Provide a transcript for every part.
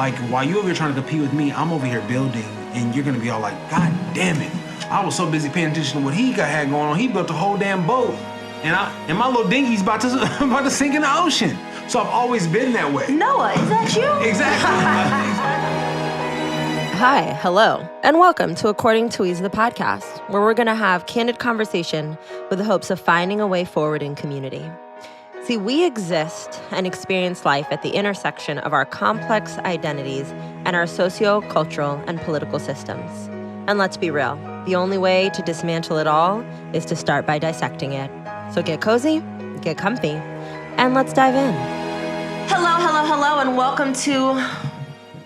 Like, while you over here trying to compete with me, I'm over here building, and you're gonna be all like, God damn it. I was so busy paying attention to what he had going on. He built a whole damn boat. And my little dinghy's about to sink in the ocean. So I've always been that way. Noah, is that you? Exactly. Hi, hello, and welcome to According to Ease the podcast, where we're going to have candid conversation with the hopes of finding a way forward in community. See, we exist and experience life at the intersection of our complex identities and our socio-cultural and political systems. And let's be real, the only way to dismantle it all is to start by dissecting it. So get cozy, get comfy, and let's dive in. Hello, and welcome to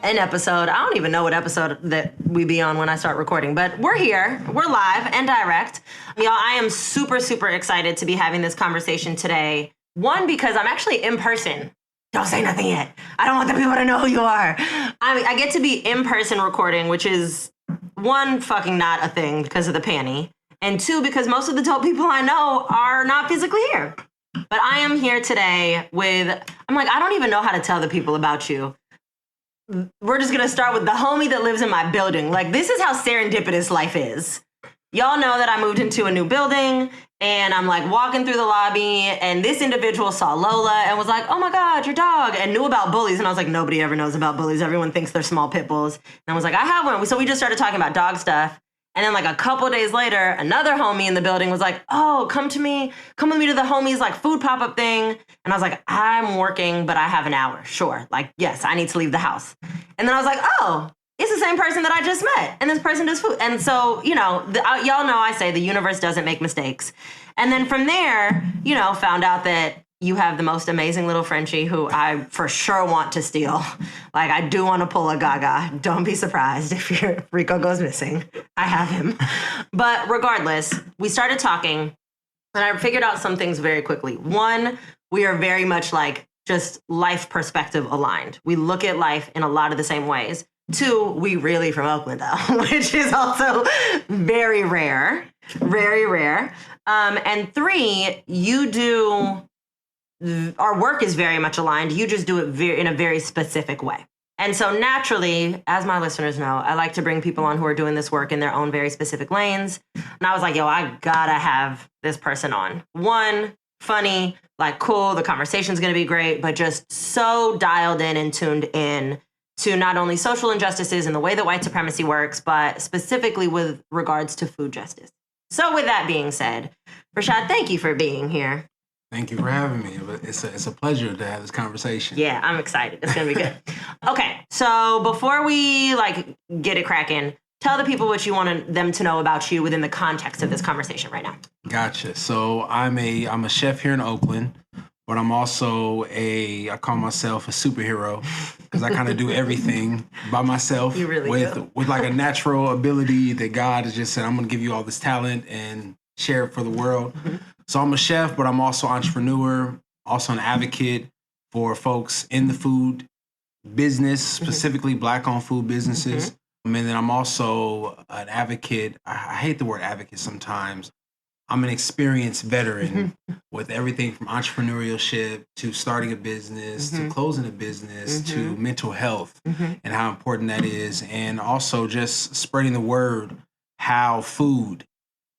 an episode. I don't even know what episode that we be on when I start recording, but we're here. We're live and direct. Y'all, I am super, super excited to be having this conversation today. One, because I'm actually in person. Don't say nothing yet. I don't want the people to know who you are. I get to be in person recording, which is one, fucking not a thing because of the panty. And two, because most of the dope people I know are not physically here. But I am here today I don't even know how to tell the people about you. We're just going to start with the homie that lives in my building. Like, this is how serendipitous life is. Y'all know that I moved into a new building, and I'm like walking through the lobby, and this individual saw Lola and was like, oh my God, your dog, and knew about bullies. And I was like, nobody ever knows about bullies. Everyone thinks they're small pit bulls. And I was like, I have one. So we just started talking about dog stuff. And then like a couple of days later, another homie in the building was like, oh, come with me to the homies like food pop-up thing. And I was like, I'm working, but I have an hour. Sure. Like, yes, I need to leave the house. And then I was like, oh, it's the same person that I just met. And this person does food. And so, y'all know I say the universe doesn't make mistakes. And then from there, found out that you have the most amazing little Frenchie who I for sure want to steal. Like, I do want to pull a Gaga. Don't be surprised if your Rico goes missing. I have him. But regardless, we started talking, and I figured out some things very quickly. One, we are very much like just life perspective aligned. We look at life in a lot of the same ways. Two, we really from Oakland, though, which is also very rare. Very rare. And three, our work is very much aligned. You just do it in a very specific way. And so naturally, as my listeners know, I like to bring people on who are doing this work in their own very specific lanes. And I was like, I gotta have this person on. One, funny, like cool, the conversation's gonna be great, but just so dialed in and tuned in to not only social injustices and the way that white supremacy works, but specifically with regards to food justice. So with that being said, Rashad, thank you for being here. Thank you for having me. It's a pleasure to have this conversation. Yeah, I'm excited. It's going to be good. Okay, so before we get it cracking, tell the people what you want them to know about you within the context of this conversation right now. Gotcha. So I'm a chef here in Oakland, but I'm also I call myself a superhero because I kind of do everything by myself. You really do. With like a natural ability that God has just said, I'm going to give you all this talent and share it for the world. Mm-hmm. So I'm a chef, but I'm also an entrepreneur, also an advocate for folks in the food business, specifically Black-owned food businesses. Mm-hmm. And then I'm also an advocate. I hate the word advocate sometimes. I'm an experienced veteran with everything from entrepreneurship to starting a business to closing a business to mental health and how important that is. And also just spreading the word how food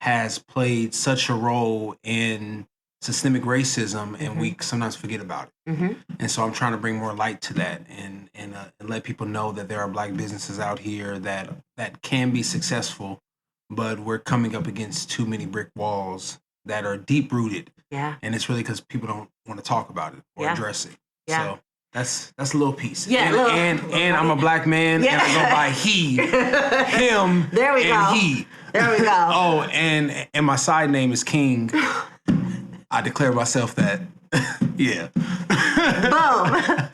has played such a role in systemic racism, and we sometimes forget about it. And so I'm trying to bring more light to that and let people know that there are Black businesses out here that can be successful, but we're coming up against too many brick walls that are deep rooted. Yeah. And it's really because people don't want to talk about it or address it. Yeah. So that's a little piece. Yeah. And I'm a Black man, and I go by he, him, there we and go. he. There we go. Oh, and my side name is King. I declare myself that. Yeah. Boom.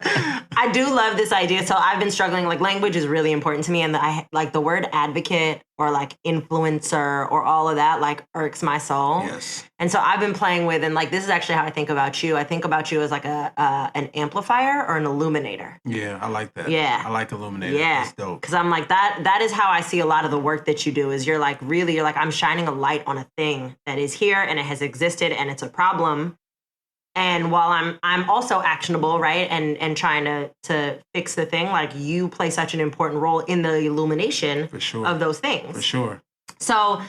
I do love this idea. So I've been struggling, language is really important to me. And the word advocate or influencer or all of that irks my soul. Yes. And so I've been playing with, and this is actually how I think about you. I think about you as an amplifier or an illuminator. Yeah, I like that. Yeah. I like illuminator. Yeah. That's dope. Because I'm that is how I see a lot of the work that you do is you're I'm shining a light on a thing that is here and it has existed and it's a problem. And while I'm also actionable, right, and trying to fix the thing, like you play such an important role in the illumination of those things. For sure. So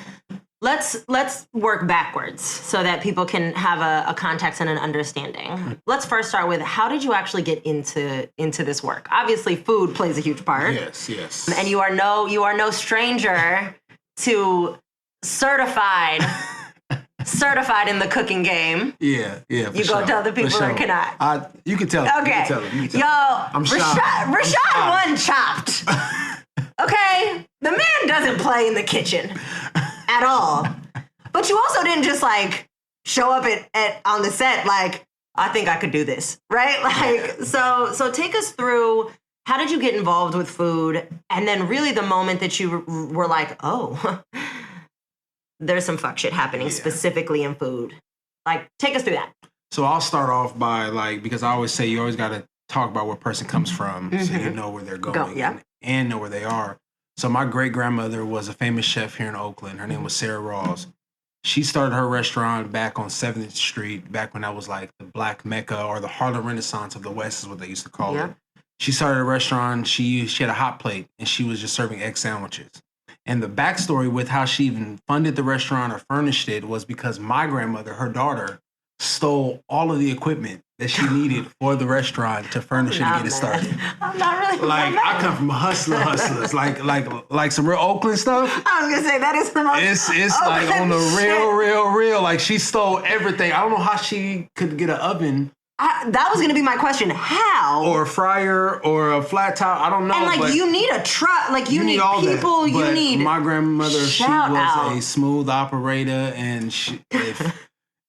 let's work backwards so that people can have a context and an understanding. Let's first start with, how did you actually get into this work? Obviously, food plays a huge part. Yes. And you are no stranger to certified in the cooking game. Yeah. You go tell the people or cannot? You can tell them. Okay. Yo, I'm Rashad won Chopped. Okay? The man doesn't play in the kitchen at all. But you also didn't just like show up at on the set like, I think I could do this, right? Like, so take us through, how did you get involved with food? And then really the moment that you were like, oh, there's some fuck shit happening specifically in food. Like, take us through that. So I'll start off by like, because I always say you always got to talk about where a person comes from so you know where they're going and know where they are. So my great-grandmother was a famous chef here in Oakland. Her name was Sarah Rawls. She started her restaurant back on 7th Street, back when that was like the Black Mecca or the Harlem Renaissance of the West is what they used to call it. She started a restaurant. She had a hot plate, and she was just serving egg sandwiches. And the backstory with how she even funded the restaurant or furnished it was because my grandmother, her daughter, stole all of the equipment that she needed for the restaurant to furnish it and get it started. I'm not really like I come from hustlers, like some real Oakland stuff. I was gonna say that is the most. It's like on the real. Like she stole everything. I don't know how she could get an oven. That was gonna be my question. How? Or a fryer or a flat top. I don't know. And like you need a truck. Like you need all people. That. You need. My grandmother, she was a smooth operator, and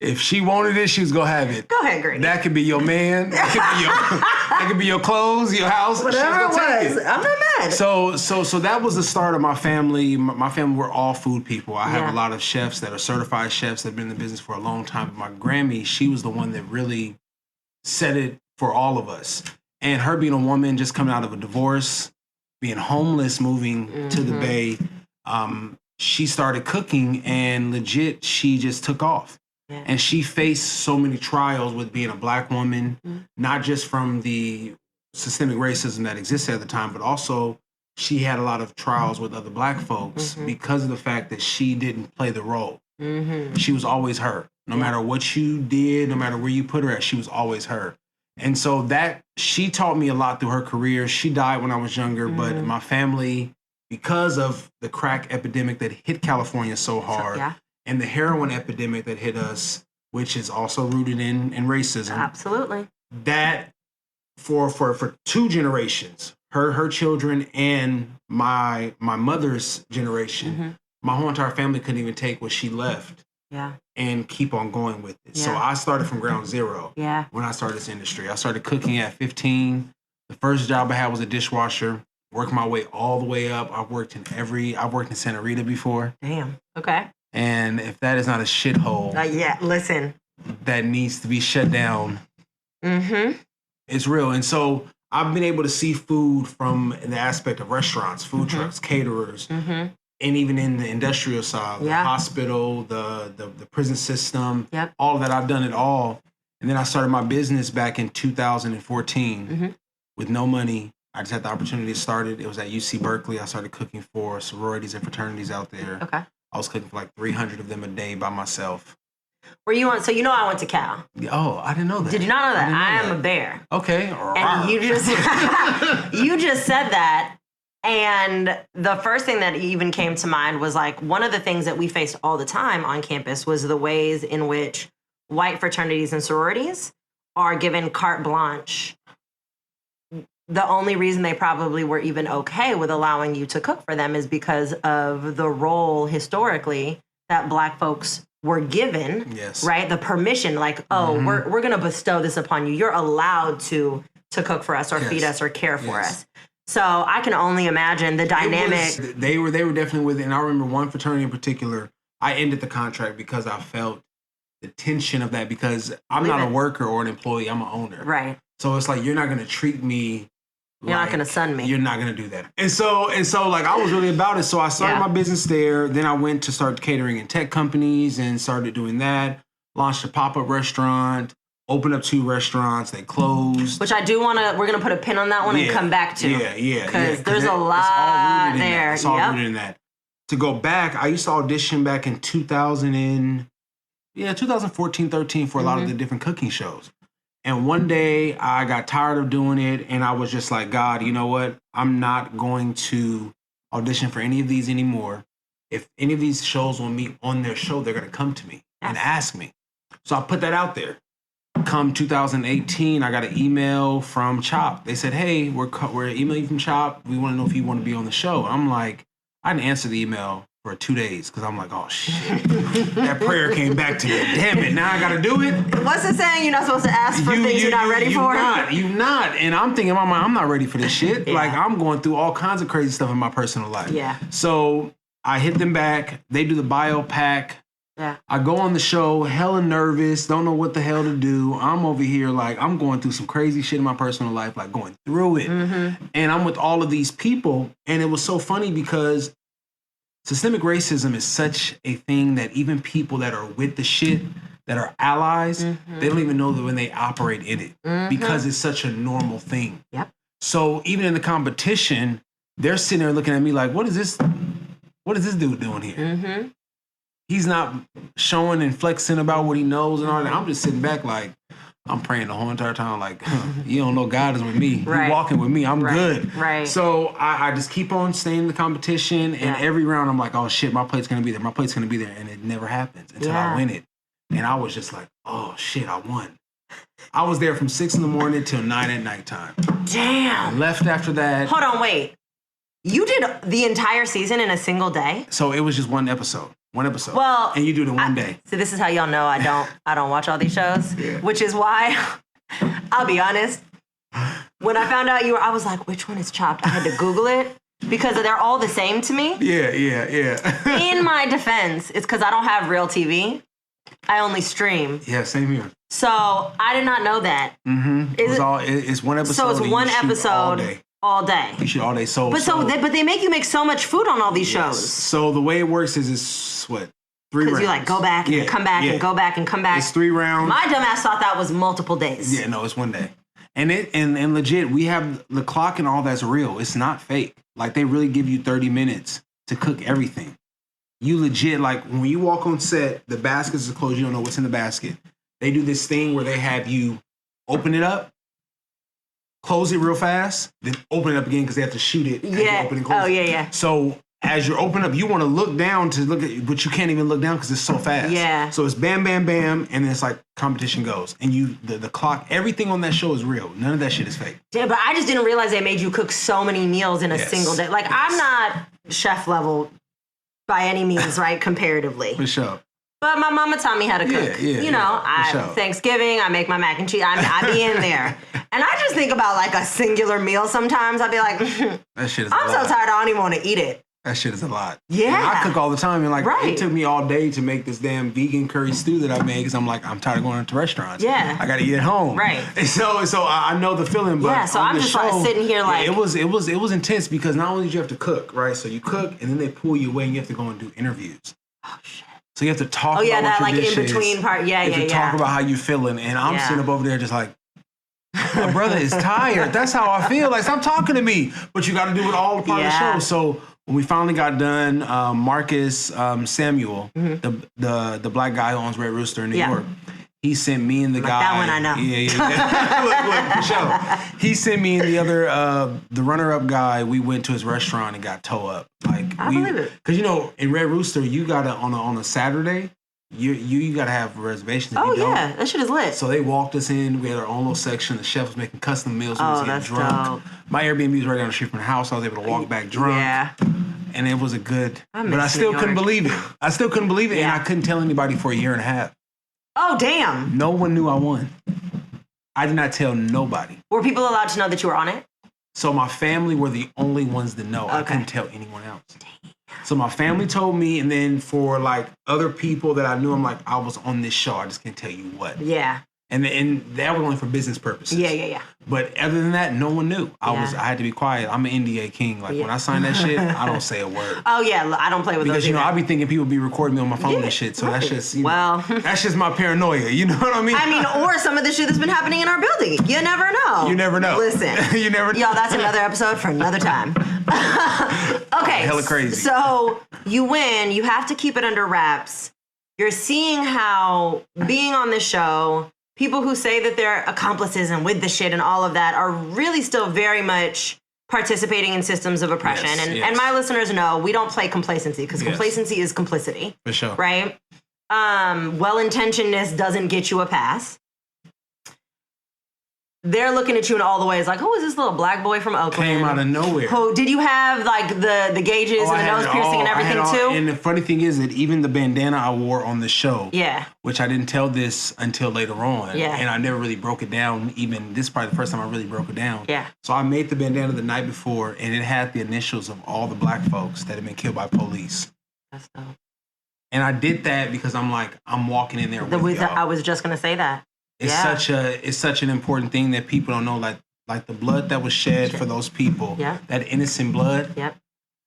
if she wanted it, she was gonna have it. Go ahead, Grady. That could be your man. That could be your clothes, your house. Whatever it was. I'm not mad. So that was the start of my family. My family were all food people. I have a lot of chefs that are certified chefs that have been in the business for a long time. But my Grammy, she was the one that really set it for all of us. And her being a woman, just coming out of a divorce, being homeless, moving to the Bay, she started cooking, and legit, she just took off. Yeah. And she faced so many trials with being a Black woman, not just from the systemic racism that existed at the time, but also she had a lot of trials with other Black folks because of the fact that she didn't play the role. She was always her. No matter what you did, no matter where you put her at, she was always her. And so that, she taught me a lot through her career. She died when I was younger, but my family, because of the crack epidemic that hit California so hard, and the heroin epidemic that hit us, which is also rooted in racism. Absolutely. That for 2 generations, her children and my mother's generation, my whole entire family couldn't even take what she left and keep on going with it. So I started from ground zero when I started this industry. I started cooking at 15. The first job I had was a dishwasher. Worked my way all the way up. I've worked in Santa Rita before. Damn. Okay. And if that is not a shithole, listen, that needs to be shut down. It's real. And so I've been able to see food from the aspect of restaurants, food trucks, caterers, and even in the industrial side, the hospital, the prison system, all of that. I've done it all. And then I started my business back in 2014 with no money. I just had the opportunity to start it. It was at UC Berkeley. I started cooking for sororities and fraternities out there. Okay. I was cooking for like 300 of them a day by myself. Were you on? So you know I went to Cal. Oh, I didn't know that. Did you not know that? I am a bear. Okay. And you just said that, and the first thing that even came to mind was like one of the things that we faced all the time on campus was the ways in which white fraternities and sororities are given carte blanche. The only reason they probably were even okay with allowing you to cook for them is because of the role historically that Black folks were given, right? The permission, like, we're going to bestow this upon you. You're allowed to cook for us or feed us or care for us. So I can only imagine the dynamic. They were definitely with it. And I remember one fraternity in particular, I ended the contract because I felt the tension of that, because I'm not a worker or an employee, I'm an owner. Right. So it's like, you're not going to treat me You're not going to sun me. You're not going to do that. And so like I was really about it. So I started my business there. Then I went to start catering in tech companies and started doing that. Launched a pop-up restaurant. Opened up 2 restaurants. They closed. Which I do want to, we're going to put a pin on that one and come back to. Yeah. Because there's a lot there. It's all rooted in that. To go back, I used to audition back in 2014, 13 for a lot of the different cooking shows. And one day I got tired of doing it and I was just like, God, you know what? I'm not going to audition for any of these anymore. If any of these shows want me on their show, they're going to come to me and ask me. So I put that out there. Come 2018, I got an email from Chop. They said, hey, we're emailing you from Chop. We want to know if you want to be on the show. I'm like, I didn't answer the email for 2 days because I'm like, oh, shit. That prayer came back to me. Damn it, now I got to do it. What's it saying? You're not supposed to ask for things you're not ready for? You're not. And I'm thinking in my mind, I'm not ready for this shit. Like, I'm going through all kinds of crazy stuff in my personal life. Yeah. So I hit them back. They do the bio pack. Yeah. I go on the show, hella nervous, don't know what the hell to do. I'm over here like I'm going through some crazy shit in my personal life, like going through it. And I'm with all of these people. And it was so funny because systemic racism is such a thing that even people that are with the shit, that are allies, they don't even know that when they operate in it because it's such a normal thing. Yep. So even in the competition, they're sitting there looking at me like, what is this dude doing here? He's not showing and flexing about what he knows and all that. I'm just sitting back like, I'm praying the whole entire time like, you don't know God is with me. You're walking with me. I'm good. Right. So I just keep on staying in the competition. And every round I'm like, oh, shit, my plate's going to be there. My plate's going to be there. And it never happens until I win it. And I was just like, oh, shit, I won. I was there from 6 a.m. till 9 at nighttime. Damn. I left after that. Hold on, wait. You did the entire season in a single day? So it was just one episode. Well, and you do it in one day. So this is how y'all know I don't watch all these shows, which is why I'll be honest. When I found out I was like, which one is Chopped? I had to Google it because they're all the same to me. Yeah. In my defense, it's because I don't have real TV. I only stream. Yeah, same here. So I did not know that. It's one episode. So it's one episode. All day. You shoot all day. But they make you make so much food on all these shows. So the way it works is it's what? 3 rounds. Because you like go back and come back and go back and come back. It's 3 rounds. My dumbass thought that was multiple days. Yeah, no, it's one day. And legit, we have the clock and all that's real. It's not fake. Like they really give you 30 minutes to cook everything. You legit, like when you walk on set, the baskets are closed, you don't know what's in the basket. They do this thing where they have you open it up, close it real fast, then open it up again because they have to shoot it. Yeah. Open and close it. So as you're opening up, you want to look down to look at, but you can't even look down because it's so fast. Yeah. So it's bam, bam, bam, and then it's like competition goes. And the clock, everything on that show is real. None of that shit is fake. Yeah, but I just didn't realize they made you cook so many meals in a single day. Like I'm not chef level by any means, right? Comparatively. For sure. But my mama taught me how to cook. Thanksgiving, I make my mac and cheese. I be in there. And I just think about like a singular meal sometimes. I'd be like, that shit is I'm so tired, I don't even want to eat it. That shit is a lot. Yeah. And I cook all the time. And like, it took me all day to make this damn vegan curry stew that I made because I'm like, I'm tired of going to restaurants. Yeah. I got to eat at home. Right. And so I know the feeling. But so I'm just like sitting here like. It was intense because not only did you have to cook, right? So you cook and then they pull you away and you have to go and do interviews. Oh, shit. So you have to talk about that what your dish in between is. part. You have to talk about how you feeling. And I'm sitting up over there just like, my brother is tired. That's how I feel. Like, stop talking to me. But you got to do it all part of the show. So when we finally got done, Marcus Samuel, the black guy who owns Red Rooster in New York, he sent me and the guy. That one I know. Look, for sure. He sent me and the other, the runner-up guy. We went to his restaurant and got toe up. Like I believe it. Because in Red Rooster, you gotta on a Saturday. You gotta have reservations. Oh yeah, that shit is lit. So they walked us in. We had our own little section. The chef was making custom meals. We was getting drunk. Dope. My Airbnb was right down the street from the house. I was able to walk back drunk. Yeah. And it was a good. But I still couldn't believe it. And I couldn't tell anybody for a year and a half. Oh damn. No one knew I won. I did not tell nobody. Were people allowed to know that you were on it? So my family were the only ones to know. I couldn't tell anyone else. Damn. So my family told me, and then for like other people that I knew, I'm like, I was on this show. I just can't tell you what. Yeah. And that was only for business purposes. Yeah. But other than that, no one knew. I had to be quiet. I'm an NDA king. Like when I sign that shit, I don't say a word. Oh yeah, I don't play with because those I be thinking people be recording me on my phone and shit. So that's just that's just my paranoia. You know what I mean? I mean, or some of the shit that's been happening in our building. You never know. You never know. Listen, you never know. Y'all, that's another episode for another time. Okay, hella crazy. So you win. You have to keep it under wraps. You're seeing how being on this show, people who say that they're accomplices and with the shit and all of that are really still very much participating in systems of oppression. And my listeners know we don't play complacency because complacency is complicity. For sure. Right? Well-intentionedness doesn't get you a pass. They're looking at you in all the ways like, who is this little black boy from Oakland? Came out of nowhere. Who, did you have like the gauges and the nose piercing and everything too? And the funny thing is that even the bandana I wore on the show, which I didn't tell this until later on, and I never really broke it down. Even this is probably the first time I really broke it down. Yeah. So I made the bandana the night before, and it had the initials of all the black folks that had been killed by police. That's dope. And I did that because I'm like, I'm walking in there with y'all. I was just gonna say that. It's such an important thing that people don't know. Like the blood that was shed for those people, that innocent blood.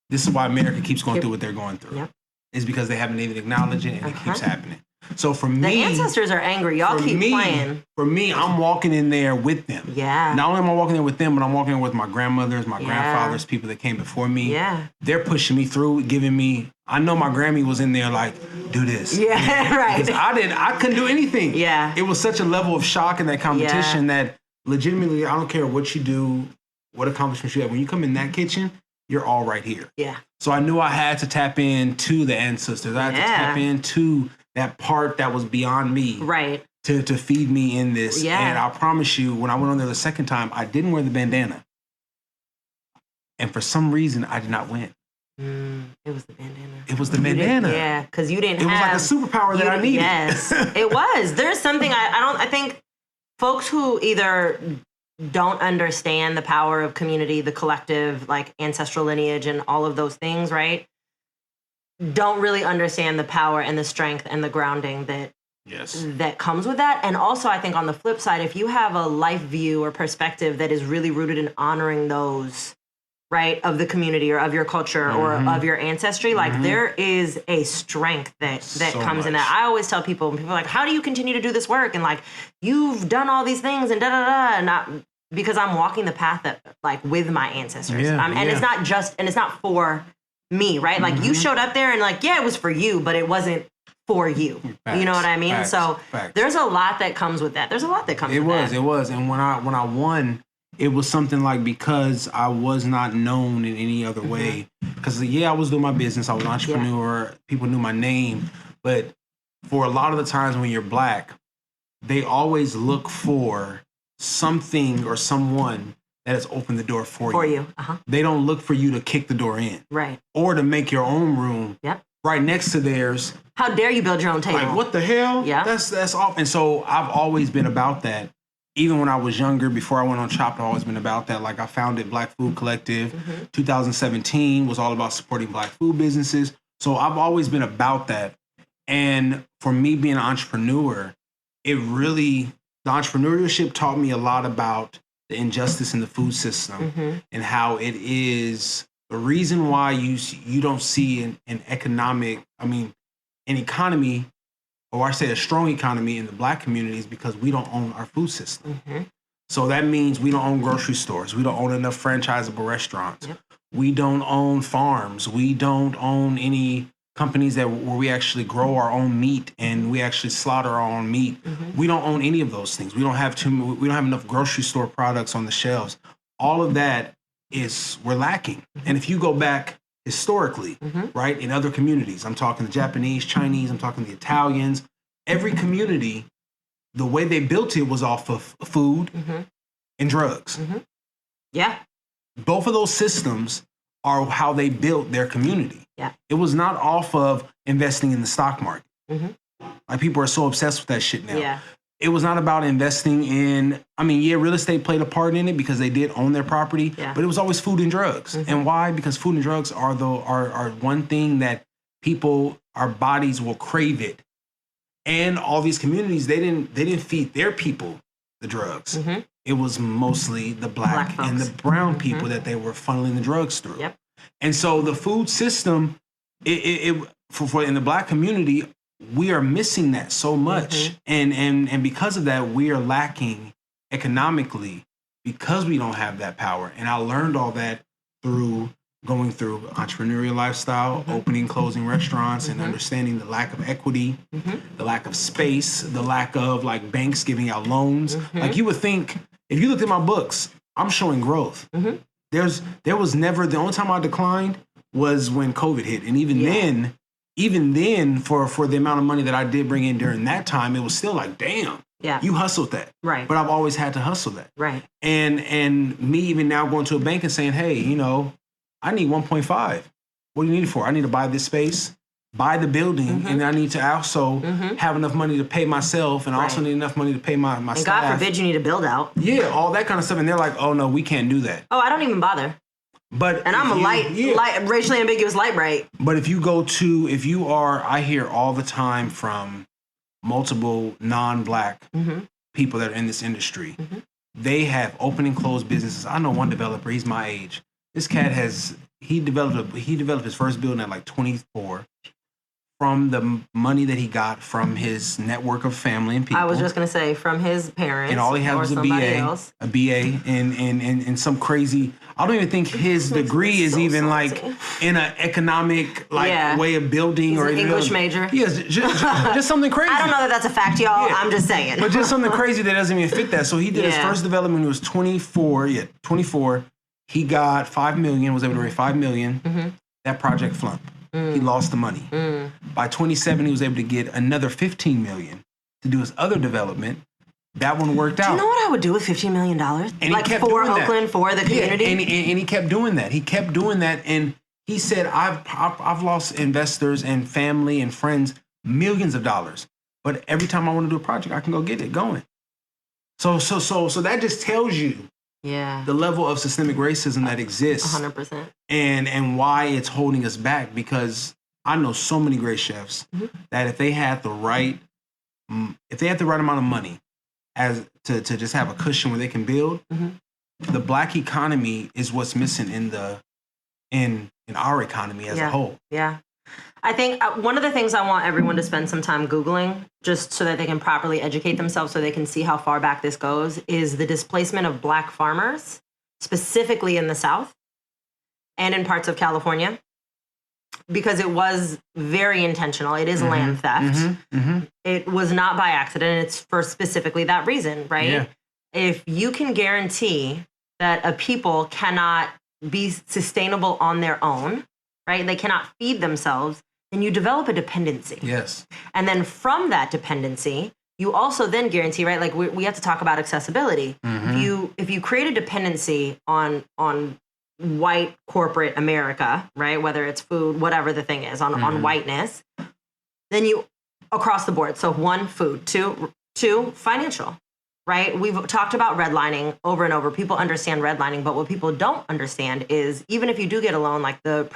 This is why America keeps going through what they're going through. It's because they haven't even acknowledged it, and it keeps happening. So for me, the ancestors are angry. Y'all keep playing. For me, I'm walking in there with them. Yeah. Not only am I walking there with them, but I'm walking there with my grandmothers, my grandfathers, people that came before me. Yeah. They're pushing me through, giving me. I know my Grammy was in there like, do this. Yeah, right. Because I couldn't do anything. Yeah. It was such a level of shock in that competition that legitimately, I don't care what you do, what accomplishments you have. When you come in that kitchen, you're all right here. Yeah. So I knew I had to tap into the ancestors. I had to tap into that part that was beyond me. Right. To feed me in this. Yeah. And I promise you, when I went on there the second time, I didn't wear the bandana. And for some reason, I did not win. It was the bandana. It was the bandana. Yeah, because you didn't have... It was like a superpower that I needed. Yes, it was. There's something I think folks who either don't understand the power of community, the collective, like ancestral lineage and all of those things, right? Don't really understand the power and the strength and the grounding that comes with that. And also, I think on the flip side, if you have a life view or perspective that is really rooted in honoring those, right, of the community or of your culture or of your ancestry, like there is a strength that comes in that. I always tell people are like, how do you continue to do this work? And like, you've done all these things and not because I'm walking the path that like with my ancestors. And it's not just, and it's not for me, right? Like you showed up there and like, it was for you, but it wasn't for you. Facts, you know what I mean? There's a lot that comes with that. There's a lot that comes with that. It was. And when I won, it was something like because I was not known in any other way. Because, I was doing my business. I was an entrepreneur. Yeah. People knew my name. But for a lot of the times when you're black, they always look for something or someone that has opened the door for you. They don't look for you to kick the door in. Right. Or to make your own room right next to theirs. How dare you build your own table? Like, what the hell? Yeah. That's all. And so I've always been about that. Even when I was younger, before I went on Chopped, I've always been about that. Like I founded Black Food Collective. 2017 was all about supporting black food businesses. So I've always been about that. And for me being an entrepreneur, the entrepreneurship taught me a lot about the injustice in the food system and how it is the reason why you don't see an economy, or I say a strong economy in the black community is because we don't own our food system. So that means we don't own grocery stores. We don't own enough franchisable restaurants. We don't own farms. We don't own any companies where we actually grow our own meat and we actually slaughter our own meat. We don't own any of those things. We don't have enough grocery store products on the shelves. All of that we're lacking. And if you go back historically, right, in other communities, I'm talking the Japanese, Chinese, I'm talking the Italians, every community, the way they built it was off of food and drugs. Yeah. Both of those systems are how they built their community. Yeah. It was not off of investing in the stock market. Like people are so obsessed with that shit now. Yeah. It was not about investing in, real estate played a part in it because they did own their property, but it was always food and drugs. And why? Because food and drugs are one thing that our bodies will crave it. And all these communities, they didn't feed their people the drugs. It was mostly the black and the brown people that they were funneling the drugs through. Yep. And so the food system, for in the black community, we are missing that so much. And because of that, we are lacking economically because we don't have that power. And I learned all that through going through entrepreneurial lifestyle, opening, closing restaurants, and understanding the lack of equity, the lack of space, the lack of like banks giving out loans. Like you would think, if you looked at my books, I'm showing growth. There was never, the only time I declined was when COVID hit. And even then for the amount of money that I did bring in during that time, it was still like, damn. Yeah. You hustled that. Right. But I've always had to hustle that. Right. And me even now going to a bank and saying, hey, you know, I need 1.5. What do you need it for? I need to buy this space, buy the building, and I need to also have enough money to pay myself, and I also need enough money to pay my and staff. God forbid you need to build out. Yeah, all that kind of stuff. And they're like, oh, no, we can't do that. Oh, I don't even bother. And I'm a light, racially ambiguous light bright. But if you are, I hear all the time from multiple non-black people that are in this industry. They have open and closed businesses. I know one developer, he's my age. This cat he developed his first building at like 24 from the money that he got from his network of family and people. I was just going to say from his parents. And all he had was a BA and some crazy, I don't even think his degree is even like in an economic way of building. He's or an English major. Yes, just something crazy. I don't know that that's a fact, y'all. Yeah. I'm just saying. But just something crazy that doesn't even fit that. So he did his first development when he was 24. Yeah, 24. He got $5 million, was able to raise $5 million. That project flunked. He lost the money. By 27, he was able to get another $15 million to do his other development. That one worked out. Do you know what I would do with $15 million? And like for Oakland, for the community? And he kept doing that. He kept doing that. And he said, I've lost investors and family and friends millions of dollars. But every time I want to do a project, I can go get it going. So that just tells you the level of systemic racism that exists. 100%. And why it's holding us back, because I know so many great chefs that if they had the right amount of money as to just have a cushion where they can build, the black economy is what's missing in our economy as a whole. Yeah. I think one of the things I want everyone to spend some time Googling, just so that they can properly educate themselves so they can see how far back this goes, is the displacement of black farmers, specifically in the South and in parts of California, because it was very intentional. It is land theft. It was not by accident. It's for specifically that reason, right? Yeah. If you can guarantee that a people cannot be sustainable on their own, right? They cannot feed themselves, then you develop a dependency. Yes. And then from that dependency, you also then guarantee, right? Like we have to talk about accessibility. If you create a dependency on white corporate America, right? Whether it's food, whatever the thing is, on whiteness, then you across the board. So one, food, two, financial. Right? We've talked about redlining over and over. People understand redlining, but what people don't understand is even if you do get a loan, like the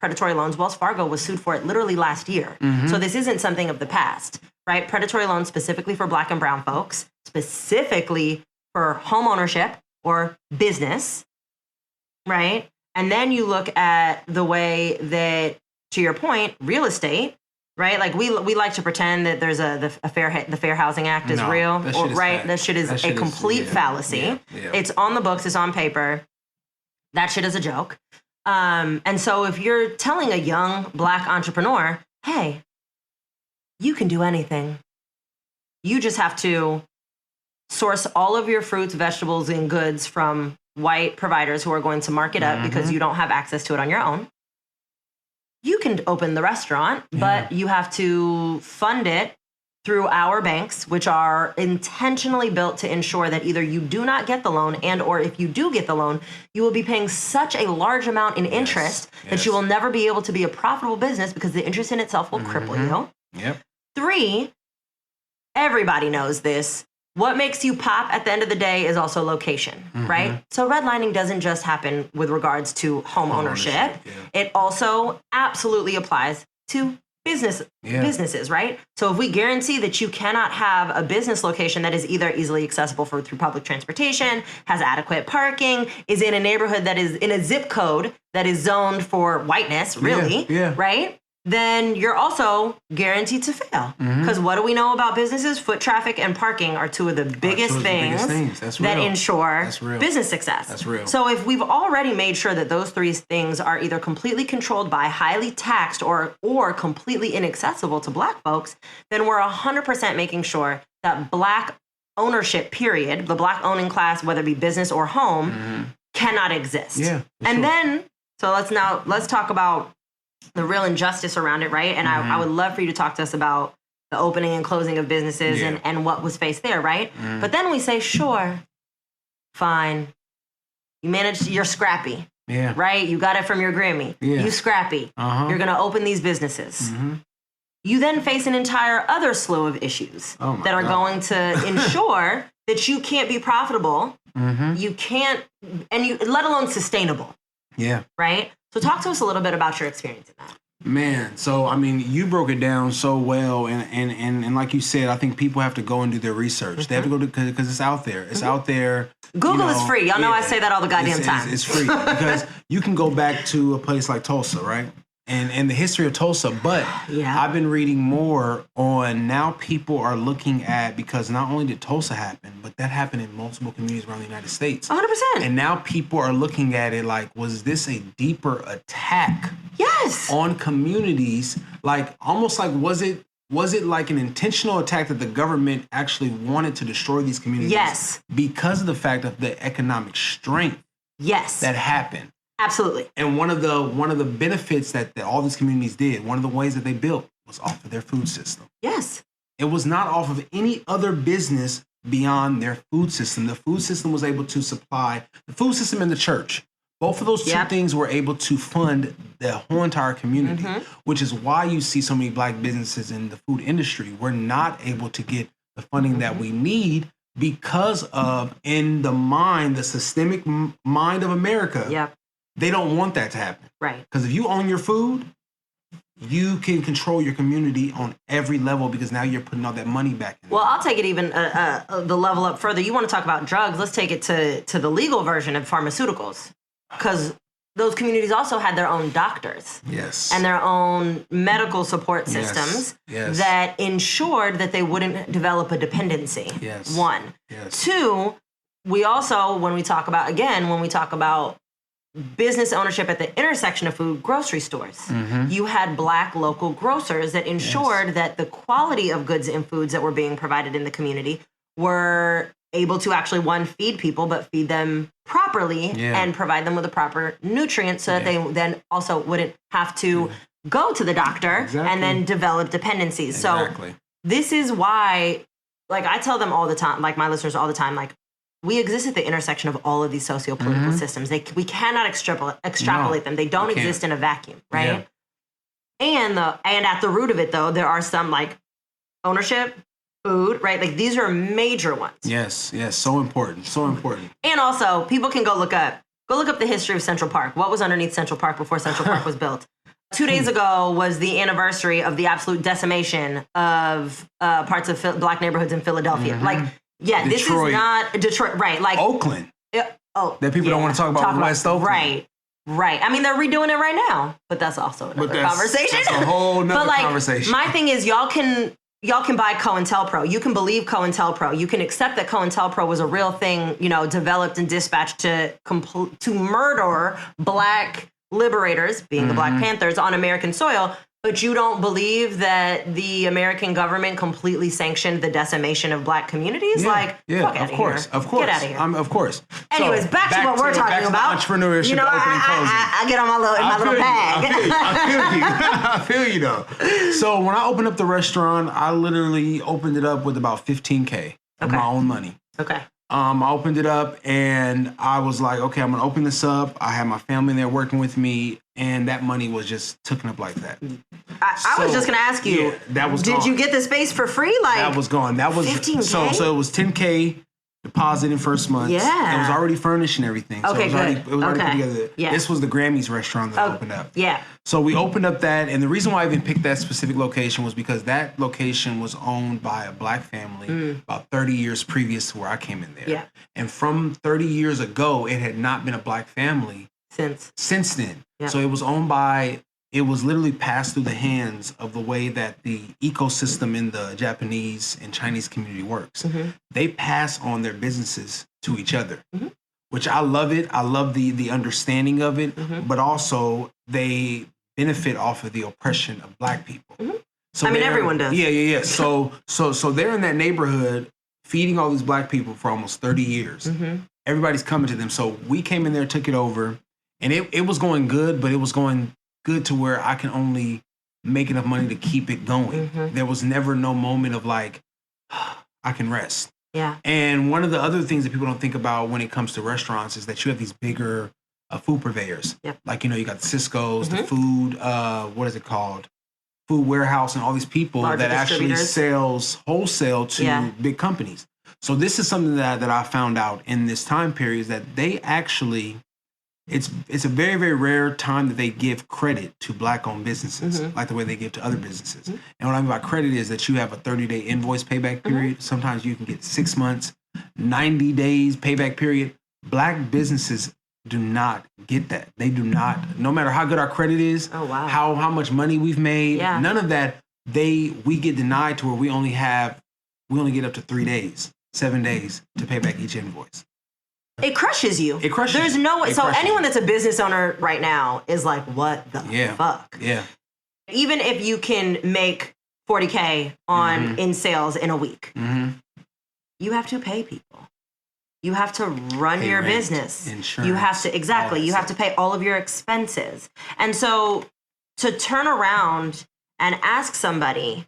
predatory loans, Wells Fargo was sued for it literally last year. So this isn't something of the past, right? Predatory loans specifically for black and brown folks, specifically for home ownership or business, right? And then you look at the way that, to your point, real estate, right? Like we like to pretend that there's the Fair Housing Act is real, right? That shit is a complete fallacy. Yeah. It's on the books, it's on paper. That shit is a joke. And so if you're telling a young black entrepreneur, hey, you can do anything. You just have to source all of your fruits, vegetables, and goods from white providers who are going to mark it up because you don't have access to it on your own. You can open the restaurant, but you have to fund it through our banks, which are intentionally built to ensure that either you do not get the loan and or if you do get the loan, you will be paying such a large amount in interest that you will never be able to be a profitable business because the interest in itself will cripple you. Yep. 3, everybody knows this. What makes you pop at the end of the day is also location, right? So redlining doesn't just happen with regards to home ownership. It also absolutely applies to businesses, right? So if we guarantee that you cannot have a business location that is either easily accessible through public transportation, has adequate parking, is in a neighborhood that is in a zip code that is zoned for whiteness, really, right? Then you're also guaranteed to fail. Because what do we know about businesses? Foot traffic and parking are two of the biggest things that ensure business success. That's real. So if we've already made sure that those three things are either completely controlled by, highly taxed, or completely inaccessible to Black folks, then we're 100% making sure that Black ownership, period, the Black owning class, whether it be business or home, cannot exist. Yeah. And then, so let's talk about the real injustice around it, right? And I would love for you to talk to us about the opening and closing of businesses and what was faced there, right? But then we say, sure, fine. You managed, you're scrappy, right? You got it from your Grammy. You scrappy. You're going to open these businesses. You then face an entire other slew of issues that are going to ensure that you can't be profitable. You can't, and you, let alone sustainable. Yeah. Right? So talk to us a little bit about your experience in that. Man, so I mean, you broke it down so well, and like you said, I think people have to go and do their research. They have to go because it's out there. It's out there. Google is free. Y'all know I say that all the goddamn time. It's free because you can go back to a place like Tulsa, right? And the history of Tulsa, but I've been reading more on now people are looking at, because not only did Tulsa happen, but that happened in multiple communities around the United States. 100%. And now people are looking at it like, was this a deeper attack on communities? Like, almost like, was it like an intentional attack that the government actually wanted to destroy these communities? Yes. Because of the fact of the economic strength that happened. Absolutely. And one of the benefits that all these communities did, one of the ways that they built, was off of their food system. Yes. It was not off of any other business beyond their food system. The food system was able to supply, the food system and the church. Both of those two things were able to fund the whole entire community, which is why you see so many Black businesses in the food industry. We're not able to get the funding that we need because of, in the systemic mind of America, they don't want that to happen. Right. Because if you own your food, you can control your community on every level because now you're putting all that money back in. Well, I'll take it even the level up further. You want to talk about drugs? Let's take it to the legal version of pharmaceuticals, because those communities also had their own doctors. Yes. And their own medical support systems that ensured that they wouldn't develop a dependency. Yes. One. Yes. Two, we also, when we talk about business ownership at the intersection of food, grocery stores. You had Black local grocers that ensured that the quality of goods and foods that were being provided in the community were able to actually, one, feed people, but feed them properly and provide them with the proper nutrients so that they then also wouldn't have to go to the doctor and then develop dependencies. So this is why, like, I tell them all the time, like my listeners all the time, like, we exist at the intersection of all of these socio-political systems. We cannot extrapolate them. They don't exist in a vacuum, right? And at the root of it, though, there are some, like, ownership, food, right? Like, these are major ones. Yes, so important, so important. And also, people can go look up the history of Central Park. What was underneath Central Park before Central Park was built? 2 days ago was the anniversary of the absolute decimation of parts of Black neighborhoods in Philadelphia. Like, Detroit. This is not Detroit, right? Like Oakland. That people don't want to talk about West Oakland. Right. I mean, they're redoing it right now, but that's also another conversation. That's a whole nother conversation. My thing is, y'all can buy COINTELPRO. You can believe COINTELPRO. You can accept that COINTELPRO was a real thing, developed and dispatched to murder Black liberators, being the Black Panthers, on American soil. But you don't believe that the American government completely sanctioned the decimation of Black communities? Fuck out of here. Of course. Get out of here. Of course. Anyways, back to what we're talking about. Entrepreneurship, opening, closing. I get on my little bag. I feel you though. So when I opened up the restaurant, I literally opened it up with about $15K of my own money. Okay. I opened it up and I was like, okay, I'm going to open this up. I had my family there working with me, and that money was just taken up like that. I was just going to ask you, that was did gone. you get the space for free? Like, that was gone. That was 15K? So it was $10K deposit in first month. Yeah. It was already furnished and everything. So Okay, it was good. already put Okay. together. Yeah. This was the Grammys restaurant that opened up. Yeah. So we opened up that, and the reason why I even picked that specific location was because that location was owned by a black family about 30 years previous to where I came in there. Yeah. And from 30 years ago, it had not been a black family since then. Yeah. So it was owned by, it was literally passed through the hands of the way that the ecosystem in the Japanese and Chinese community works. They pass on their businesses to each other, which I love it. I love the understanding of it, but also they benefit off of the oppression of black people. So I mean, everyone does. Yeah. So they're in that neighborhood feeding all these black people for almost 30 years. Everybody's coming to them. So we came in there, took it over, and it was going good, but it was going good to where I can only make enough money to keep it going. There was never no moment of like, I can rest. Yeah. And one of the other things that people don't think about when it comes to restaurants is that you have these bigger food purveyors. Yep. Like, you got the Cisco's, the food, what is it called? Food warehouse, and all these people Larger that actually distributors. sells wholesale to big companies. So this is something that I found out in this time period, is that they actually, it's a very, very rare time that they give credit to black-owned businesses, like the way they give to other businesses. And what I mean by credit is that you have a 30-day invoice payback period. Sometimes you can get 6 months, 90 days payback period. Black businesses do not get that. They do not, no matter how good our credit is, how much money we've made, none of that, we get denied to where we only get up to 3 days, 7 days to pay back each invoice. It crushes you. It crushes There's you. no way. It So crushes anyone you. that's a business owner right now is like, what the fuck? Yeah. Even if you can make $40K in sales in a week, you have to pay people. You have to run your rent, business. insurance, You have to, you have to pay all of your expenses. And so to turn around and ask somebody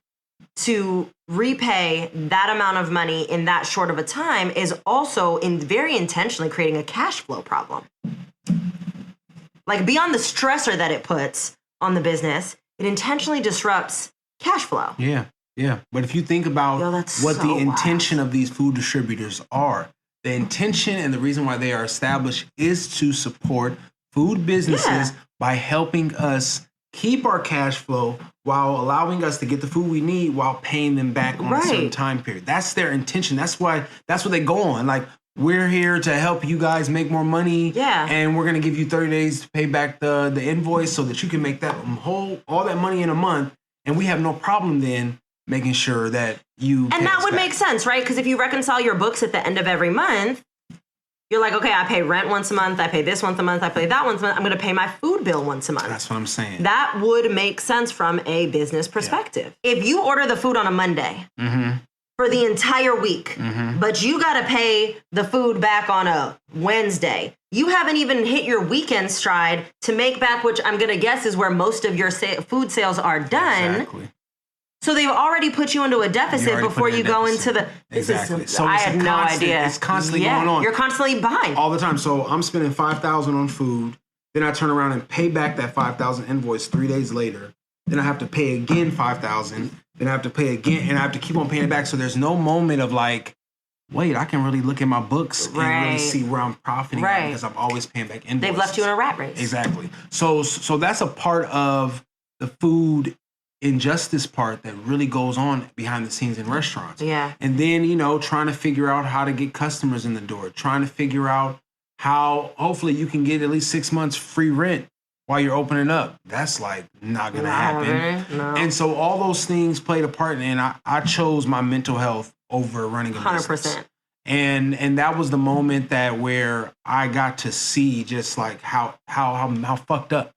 to repay that amount of money in that short of a time is also very intentionally creating a cash flow problem. Like, beyond the stressor that it puts on the business, it intentionally disrupts cash flow. Yeah. But if you think about what the intention of these food distributors are, the intention and the reason why they are established is to support food businesses by helping us keep our cash flow while allowing us to get the food we need while paying them back on a certain time period. That's their intention. That's what they go on. Like, we're here to help you guys make more money. Yeah. And we're going to give you 30 days to pay back the invoice so that you can make that all that money in a month. And we have no problem then making sure that you And that would make sense, right? Because if you reconcile your books at the end of every month, you're like, okay, I pay rent once a month, I pay this once a month, I pay that once a month, I'm going to pay my food bill once a month. That's what I'm saying. That would make sense from a business perspective. Yeah. If you order the food on a Monday for the entire week, but you got to pay the food back on a Wednesday, you haven't even hit your weekend stride to make back, which I'm going to guess is where most of your food sales are done. Exactly. So they've already put you into a deficit before you go into the... Exactly. So I had no idea. It's constantly going on. You're constantly behind. All the time. So I'm spending $5,000 on food. Then I turn around and pay back that $5,000 invoice 3 days later. Then I have to pay again $5,000. Then I have to pay again, and I have to keep on paying it back. So there's no moment of like, wait, I can really look at my books and really see where I'm profiting at because I'm always paying back invoices. They've left you in a rat race. Exactly. So that's a part of the food injustice part that really goes on behind the scenes in restaurants. Yeah. And then, trying to figure out how to get customers in the door, trying to figure out how hopefully you can get at least 6 months free rent while you're opening up. That's like not going to happen. No. And so all those things played a part, and I chose my mental health over running a 100%. Business. And that was the moment where I got to see just like how fucked up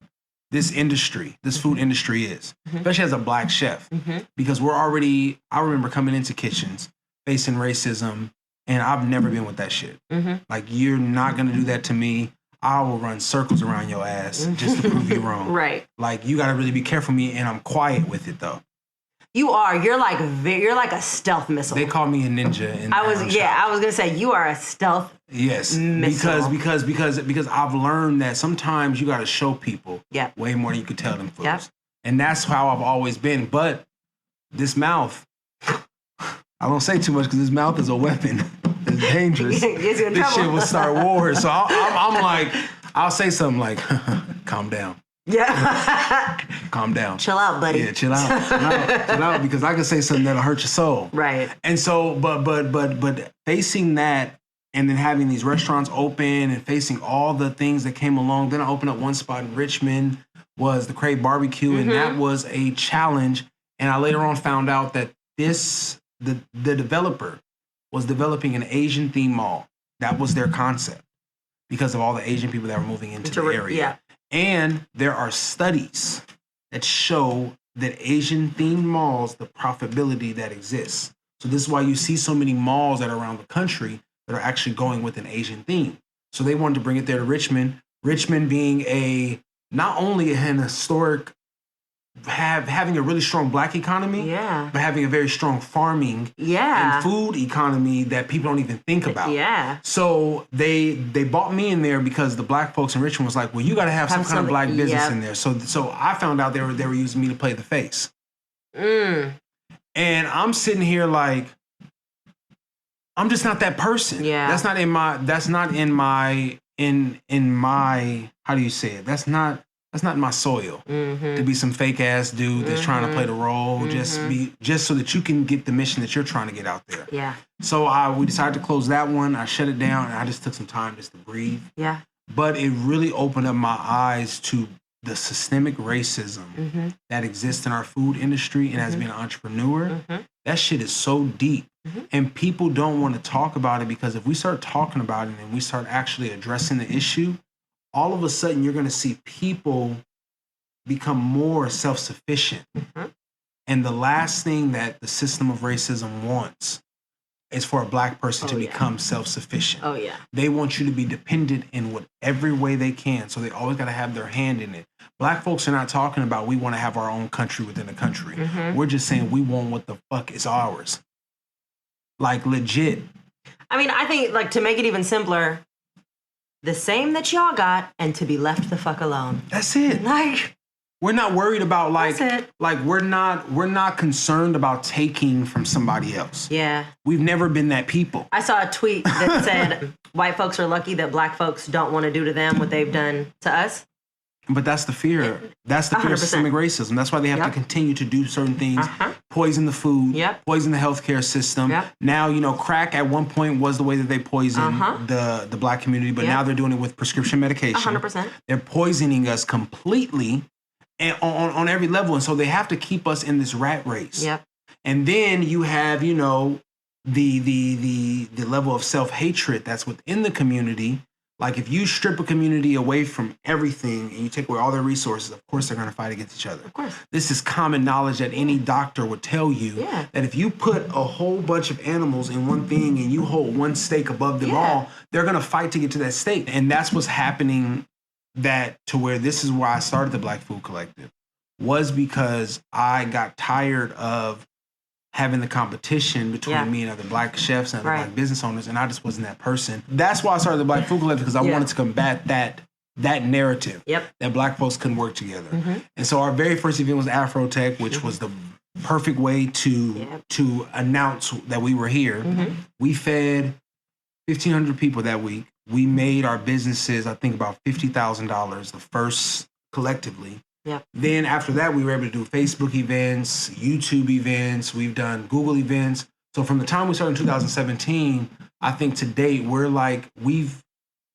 this food industry is, especially as a black chef, because I remember coming into kitchens facing racism, and I've never been with that shit. Like, you're not going to do that to me. I will run circles around your ass just to prove you wrong. Right. Like, you got to really be careful with me, and I'm quiet with it though. You are. You're like a stealth missile. They call me a ninja. I was gonna say you are a stealth. Yes, missile. because I've learned that sometimes you got to show people way more than you could tell them folks, and that's how I've always been. But this mouth, I don't say too much because this mouth is a weapon. is dangerous. This shit will start wars. So I'm like, I'll say something like, calm down. Yeah. Calm down. Chill out, buddy. Yeah, chill out. Chill out, because I can say something that'll hurt your soul. Right. And so, but facing that and then having these restaurants open and facing all the things that came along, then I opened up one spot in Richmond, was the Crave Barbecue, and that was a challenge. And I later on found out that the developer was developing an Asian theme mall. That was their concept because of all the Asian people that were moving into the area. Yeah. And there are studies that show that Asian themed malls, the profitability that exists. So this is why you see so many malls that are around the country that are actually going with an Asian theme. So they wanted to bring it there to Richmond. Richmond being not only an historic, having a really strong Black economy, but having a very strong farming and food economy that people don't even think about. Yeah. So they bought me in there because the Black folks in Richmond was like, well, you got to have some kind of Black business in there. So I found out they were using me to play the face. And I'm sitting here like, I'm just not that person. Yeah. That's not in my how do you say it? That's not in my soil to be some fake ass dude that's trying to play the role just so that you can get the mission that you're trying to get out there. Yeah. So we decided to close that one. I shut it down and I just took some time just to breathe. Yeah. But it really opened up my eyes to the systemic racism that exists in our food industry, and as being an entrepreneur, that shit is so deep. And people don't want to talk about it, because if we start talking about it and we start actually addressing the issue, all of a sudden you're going to see people become more self-sufficient. And the last thing that the system of racism wants is for a Black person to become self-sufficient. Oh, yeah. They want you to be dependent in every way they can. So they always got to have their hand in it. Black folks are not talking about we want to have our own country within a country. We're just saying we want what the fuck is ours. Like, legit. I mean, I think, like, to make it even simpler, the same that y'all got, and to be left the fuck alone. That's it. Like, we're not worried about we're not concerned about taking from somebody else. Yeah. We've never been that people. I saw a tweet that said white folks are lucky that Black folks don't want to do to them what they've done to us. But that's the fear. That's the fear of systemic racism. That's why they have to continue to do certain things, poison the food, poison the healthcare system. Now, crack at one point was the way that they poisoned the Black community, but now they're doing it with prescription medication. 100%. They're poisoning us completely and on every level. And so they have to keep us in this rat race. And then you have, the level of self-hatred that's within the community. Like, if you strip a community away from everything and you take away all their resources, of course they're going to fight against each other. Of course. This is common knowledge that any doctor would tell you that if you put a whole bunch of animals in one thing and you hold one stake above them all, they're going to fight to get to that state. And that's what's happening, that to where this is why I started the Black Food Collective, was because I got tired of having the competition between me and other Black chefs and other Black business owners, and I just wasn't that person. That's why I started the Black Food Collective, because I wanted to combat that narrative that Black folks couldn't work together. And so our very first event was Afrotech, which was the perfect way to announce that we were here. We fed 1,500 people that week. We made our businesses, I think, about $50,000 the first collectively. Then after that, we were able to do Facebook events, YouTube events. We've done Google events. So from the time we started in 2017, I think to date, we've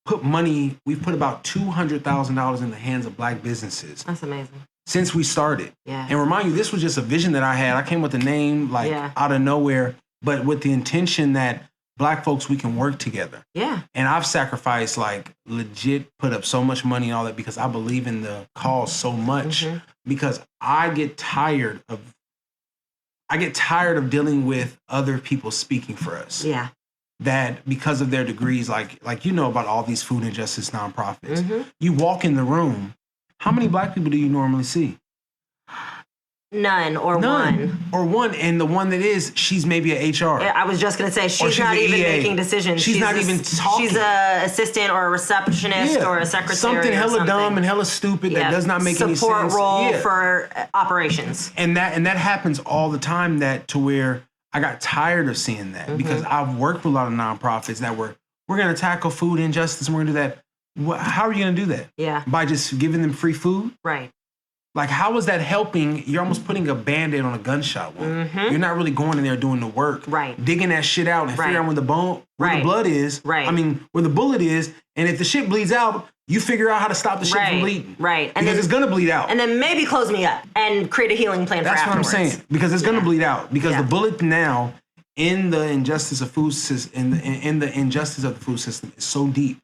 put about $200,000 in the hands of Black businesses. That's amazing. Since we started. And remind you, this was just a vision that I had. I came with the name out of nowhere, but with the intention that Black folks, we can work together. And I've sacrificed, legit put up so much money and all that, because I believe in the cause so much, because I get tired of dealing with other people speaking for us. That because of their degrees, like about all these food injustice nonprofits, you walk in the room, how many Black people do you normally see? None. One. And the one that is, she's maybe an HR. I was just going to say, she's not even making decisions. She's not even talking. She's an assistant or a receptionist or a secretary. Something hella dumb and hella stupid that does not make any sense. Support role for operations. And that happens all the time, that to where I got tired of seeing that because I've worked with a lot of nonprofits that we're going to tackle food injustice and we're going to do that. How are you going to do that? Yeah. By just giving them free food? Right. Like, how is that helping? You're almost putting a Band-Aid on a gunshot wound. You're not really going in there doing the work. Right. Digging that shit out and figuring out where the blood is. Right. I mean, where the bullet is. And if the shit bleeds out, you figure out how to stop the shit from bleeding. Right. Because it's going to bleed out. And then maybe close me up and create a healing plan for afterwards. That's what I'm saying. Because it's going to bleed out. Because the bullet now in the injustice of food system, in the injustice of the food system is so deep.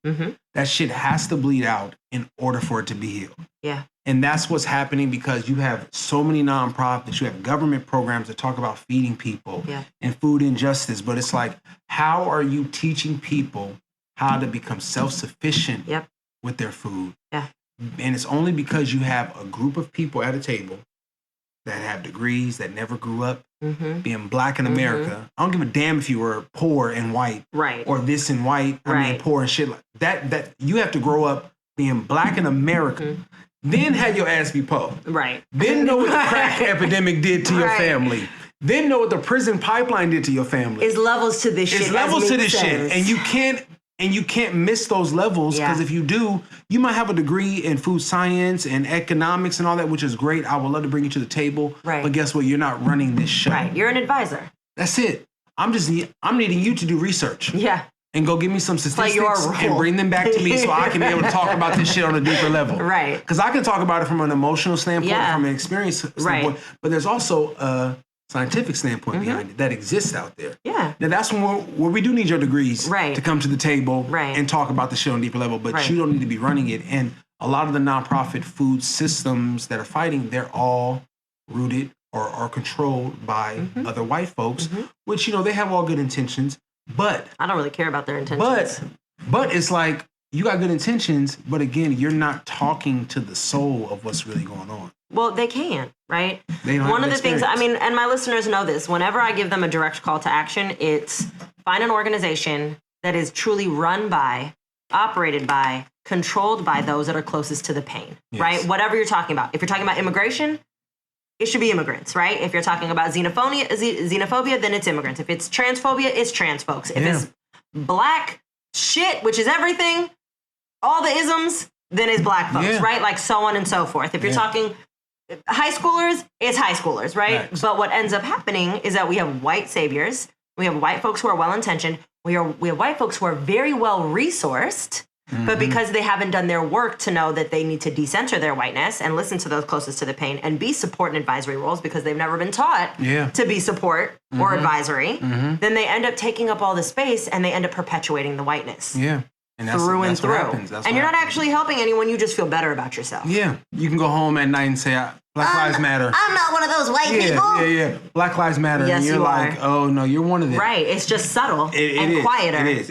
That shit has to bleed out in order for it to be healed. Yeah. And that's what's happening because you have so many nonprofits, you have government programs that talk about feeding people and food injustice. But it's like, how are you teaching people how to become self-sufficient with their food? Yeah. And it's only because you have a group of people at a table that have degrees, that never grew up being black in America. I don't give a damn if you were poor and white or this and white, I mean, poor and shit like that. That you have to grow up being black in America. Then have your ass be poor. Right. Then know what the crack epidemic did to your family. Then know what the prison pipeline did to your family. It's levels to this shit. It's levels to this shit. And you can't miss those levels because if you do, you might have a degree in food science and economics and all that, which is great. I would love to bring you to the table. Right. But guess what? You're not running this show. Right. You're an advisor. That's it. I'm needing you to do research. Yeah. And go give me some statistics and bring them back to me so I can be able to talk about this shit on a deeper level. Right. Because I can talk about it from an emotional standpoint, from an experience standpoint, but there's also a scientific standpoint behind it that exists out there. Yeah. Now that's where we do need your degrees to come to the table and talk about the shit on a deeper level, but you don't need to be running it. And a lot of the nonprofit food systems that are fighting, they're all rooted or are controlled by other white folks, which, they have all good intentions. But I don't really care about their intentions. But it's like you got good intentions, but again, you're not talking to the soul of what's really going on. Well, they can't, right? They don't One have of the things, and my listeners know this, whenever I give them a direct call to action, it's find an organization that is truly run by, operated by, controlled by those that are closest to the pain, right? Whatever you're talking about. If you're talking about immigration, it should be immigrants, right? If you're talking about xenophobia, then it's immigrants. If it's transphobia, it's trans folks. If it's black shit, which is everything, all the isms, then it's black folks, right? Like so on and so forth. If you're talking high schoolers, it's high schoolers, right? But what ends up happening is that we have white saviors. We have white folks who are well-intentioned. We have white folks who are very well-resourced. But because they haven't done their work to know that they need to decenter their whiteness and listen to those closest to the pain and be support and advisory roles because they've never been taught to be support or advisory, then they end up taking up all the space and they end up perpetuating the whiteness. Yeah. And that's, through and through. And you're not actually helping anyone. You just feel better about yourself. Yeah. You can go home at night and say, Black Lives Matter. I'm not one of those white people. Yeah. Black Lives Matter. Yes, and you're like, oh, no, you're one of them. Right. It's just subtle and quieter. It is.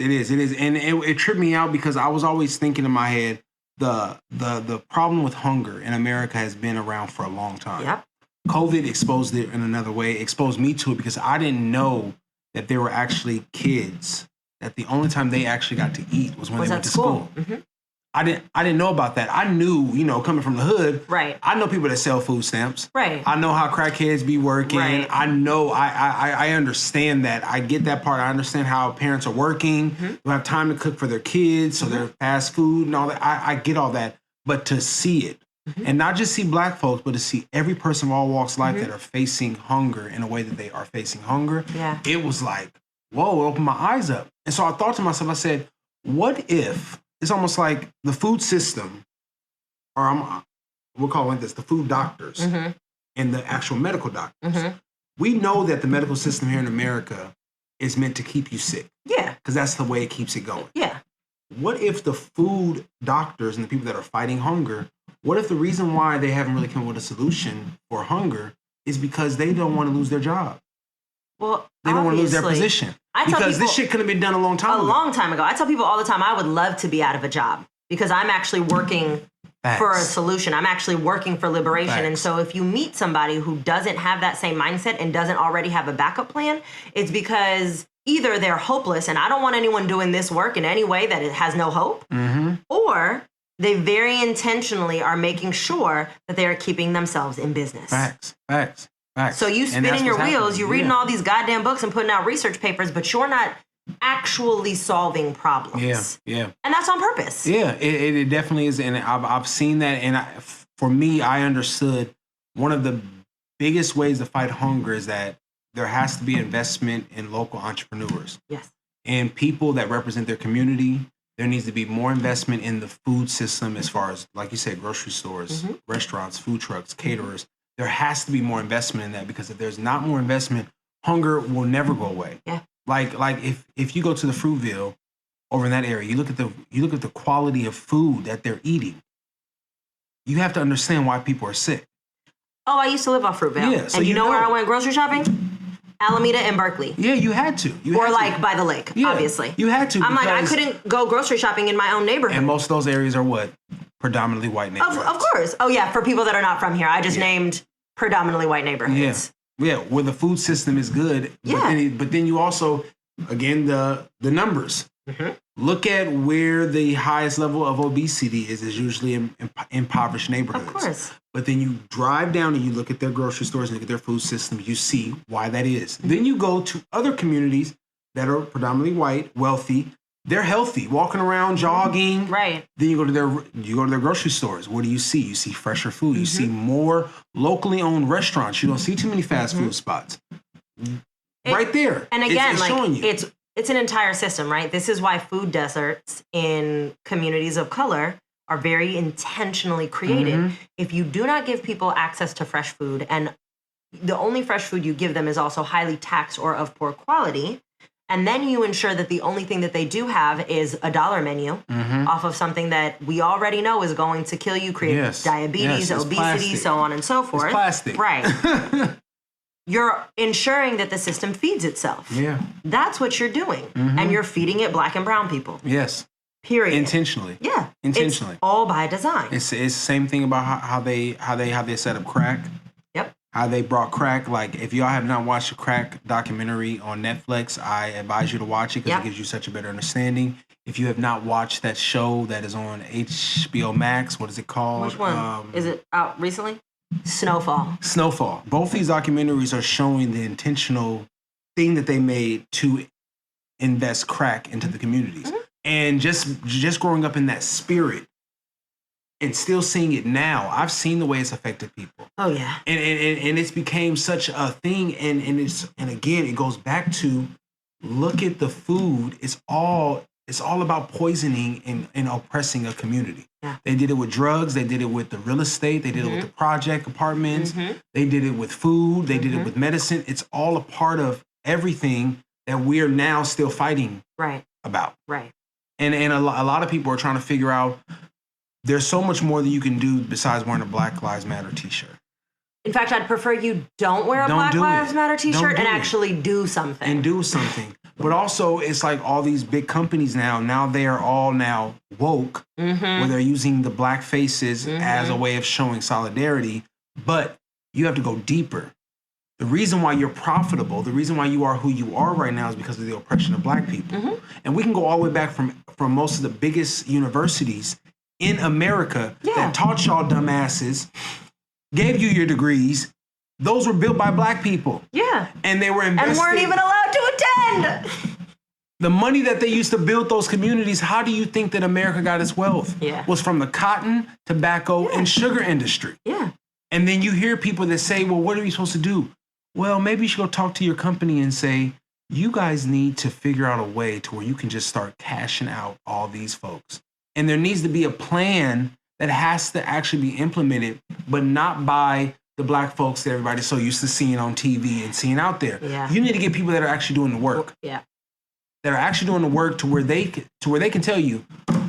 And it tripped me out because I was always thinking in my head, the problem with hunger in America has been around for a long time. Yep. COVID exposed it in another way, exposed me to it because I didn't know that there were actually kids that the only time they actually got to eat was when they went to school. I didn't know about that. I knew, coming from the hood, right? I know people that sell food stamps. Right. I know how crackheads be working. Right. I know, I understand that. I get that part. I understand how parents are working. They have time to cook for their kids, so they're fast food and all that. I get all that. But to see it, and not just see black folks, but to see every person of all walks of life that are facing hunger in a way that they are facing hunger, it was like, whoa, it opened my eyes up. And so I thought to myself, I said, what if it's almost like the food system, or we'll call it this, the food doctors and the actual medical doctors. We know that the medical system here in America is meant to keep you sick. Yeah. Because that's the way it keeps it going. Yeah. What if the food doctors and the people that are fighting hunger, what if the reason why they haven't really come up with a solution for hunger is because they don't want to lose their job? Well, they don't want to lose their position. Because this shit could have been done a long time ago. I tell people all the time, I would love to be out of a job because I'm actually working for a solution. I'm actually working for liberation. And so if you meet somebody who doesn't have that same mindset and doesn't already have a backup plan, it's because either they're hopeless and I don't want anyone doing this work in any way that it has no hope, or they very intentionally are making sure that they are keeping themselves in business. Facts. Facts. So you spinning your wheels, you're reading all these goddamn books and putting out research papers, but you're not actually solving problems. Yeah. And that's on purpose. Yeah, it definitely is. And I've seen that. And for me, I understood one of the biggest ways to fight hunger is that there has to be investment in local entrepreneurs. Yes. And people that represent their community. There needs to be more investment in the food system as far as, like you said, grocery stores, restaurants, food trucks, caterers. There has to be more investment in that, because if there's not more investment, hunger will never go away. Yeah. Like if you go to the Fruitville over in that area, you look at the quality of food that they're eating. You have to understand why people are sick. Oh, I used to live off Fruitville. Yeah, so and you know where I went grocery shopping? Alameda and Berkeley. Yeah, you had to. Or like by the lake, obviously. You had to. I'm like, I couldn't go grocery shopping in my own neighborhood. And most of those areas are what? Predominantly white neighborhoods. Of course. Oh, yeah, for people that are not from here. I just named predominantly white neighborhoods. Yeah, where the food system is good. Yeah. But then you also, again, the numbers. Look at where the highest level of obesity is usually in impoverished neighborhoods. Of course. But then you drive down and you look at their grocery stores and look at their food system, you see why that is. Then you go to other communities that are predominantly white, wealthy. They're healthy, walking around, jogging. Right. Then you go to their grocery stores. What do you see? You see fresher food. You see more locally owned restaurants. You don't see too many fast food spots. Right there. And again, it's showing you. It's an entire system, right? This is why food deserts in communities of color are very intentionally created. If you do not give people access to fresh food, and the only fresh food you give them is also highly taxed or of poor quality, and then you ensure that the only thing that they do have is a dollar menu off of something that we already know is going to kill you, create diabetes, obesity, plastic. so on and so forth. It's plastic. Right. You're ensuring that the system feeds itself. Yeah. That's what you're doing. And you're feeding it black and brown people. Yes. Period. Intentionally. Yeah. Intentionally. It's all by design. It's the same thing about how they set up crack. Yep. How they brought crack. Like, if y'all have not watched a crack documentary on Netflix, I advise you to watch it because it gives you such a better understanding. If you have not watched that show that is on HBO Max, what is it called? Which one? Is it out recently? Snowfall. Both these documentaries are showing the intentional thing that they made to invest crack into the communities. And just growing up in that spirit and still seeing it now, I've seen the way it's affected people. Oh yeah. And it's became such a thing, and again it goes back to look at the food. It's all about poisoning and oppressing a community. Yeah. They did it with drugs. They did it with the real estate. They did it with the project apartments. They did it with food. They did it with medicine. It's all a part of everything that we're now still fighting about. Right. And a lot of people are trying to figure out there's so much more that you can do besides wearing a Black Lives Matter t-shirt. In fact, I'd prefer you don't wear a Black Lives Matter t-shirt and actually do something. And do something. But also, it's like all these big companies now they are all now woke, where they're using the black faces as a way of showing solidarity. But you have to go deeper. The reason why you're profitable, the reason why you are who you are right now is because of the oppression of black people. And we can go all the way back from most of the biggest universities in America that taught y'all dumbasses, gave you your degrees. Those were built by black people. Yeah. And they were invested. And weren't even allowed to attend. The money that they used to build those communities, how do you think that America got its wealth? Was from the cotton, tobacco, and sugar industry. And then you hear people that say, well, what are we supposed to do? Well, maybe you should go talk to your company and say, you guys need to figure out a way to where you can just start cashing out all these folks. And there needs to be a plan that has to actually be implemented, but not by the black folks that everybody's so used to seeing on TV and seeing out there. You need to get people that are actually doing the work. That are actually doing the work to where they can tell you,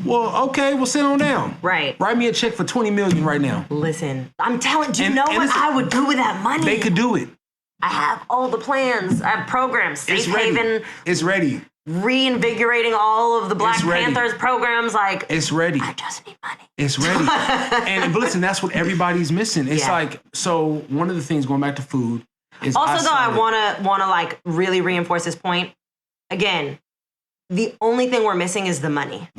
well, okay, we'll sit on down. Write me a check for $20 million right now. Listen, I'm telling you, what I would do with that money? They could do it. I have all the plans. I have programs. Safe Haven. It's ready. Reinvigorating all of the Black Panthers programs. Like, it's ready. I just need money. It's ready. But listen, that's what everybody's missing. It's like, so one of the things, going back to food, is also I wanna like really reinforce this point. Again, the only thing we're missing is the money.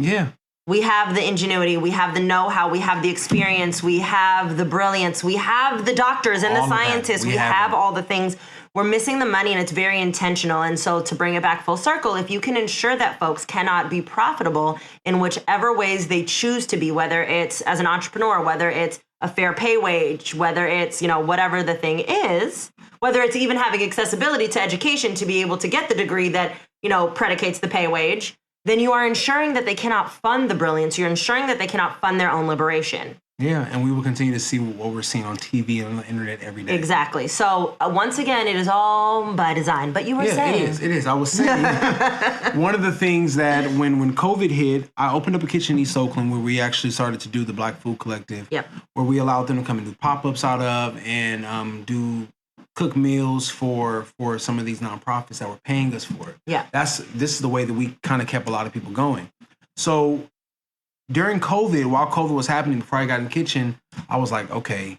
We have the ingenuity, we have the know-how, we have the experience, we have the brilliance, we have the doctors and the scientists, we have all the things. We're missing the money, and it's very intentional. And so to bring it back full circle, if you can ensure that folks cannot be profitable in whichever ways they choose to be, whether it's as an entrepreneur, whether it's a fair pay wage, whether it's, whatever the thing is, whether it's even having accessibility to education to be able to get the degree that, predicates the pay wage, then you are ensuring that they cannot fund the brilliance. You're ensuring that they cannot fund their own liberation. Yeah, and we will continue to see what we're seeing on TV and on the internet every day. Exactly. So once again, it is all by design. But you were saying. It is. I was saying one of the things that when COVID hit, I opened up a kitchen in East Oakland where we actually started to do the Black Food Collective. Yep. Where we allowed them to come and do pop-ups out of and do cook meals for some of these nonprofits that were paying us for it. Yeah. This is the way that we kind of kept a lot of people going. So during COVID, while COVID was happening, before I got in the kitchen, I was like, okay,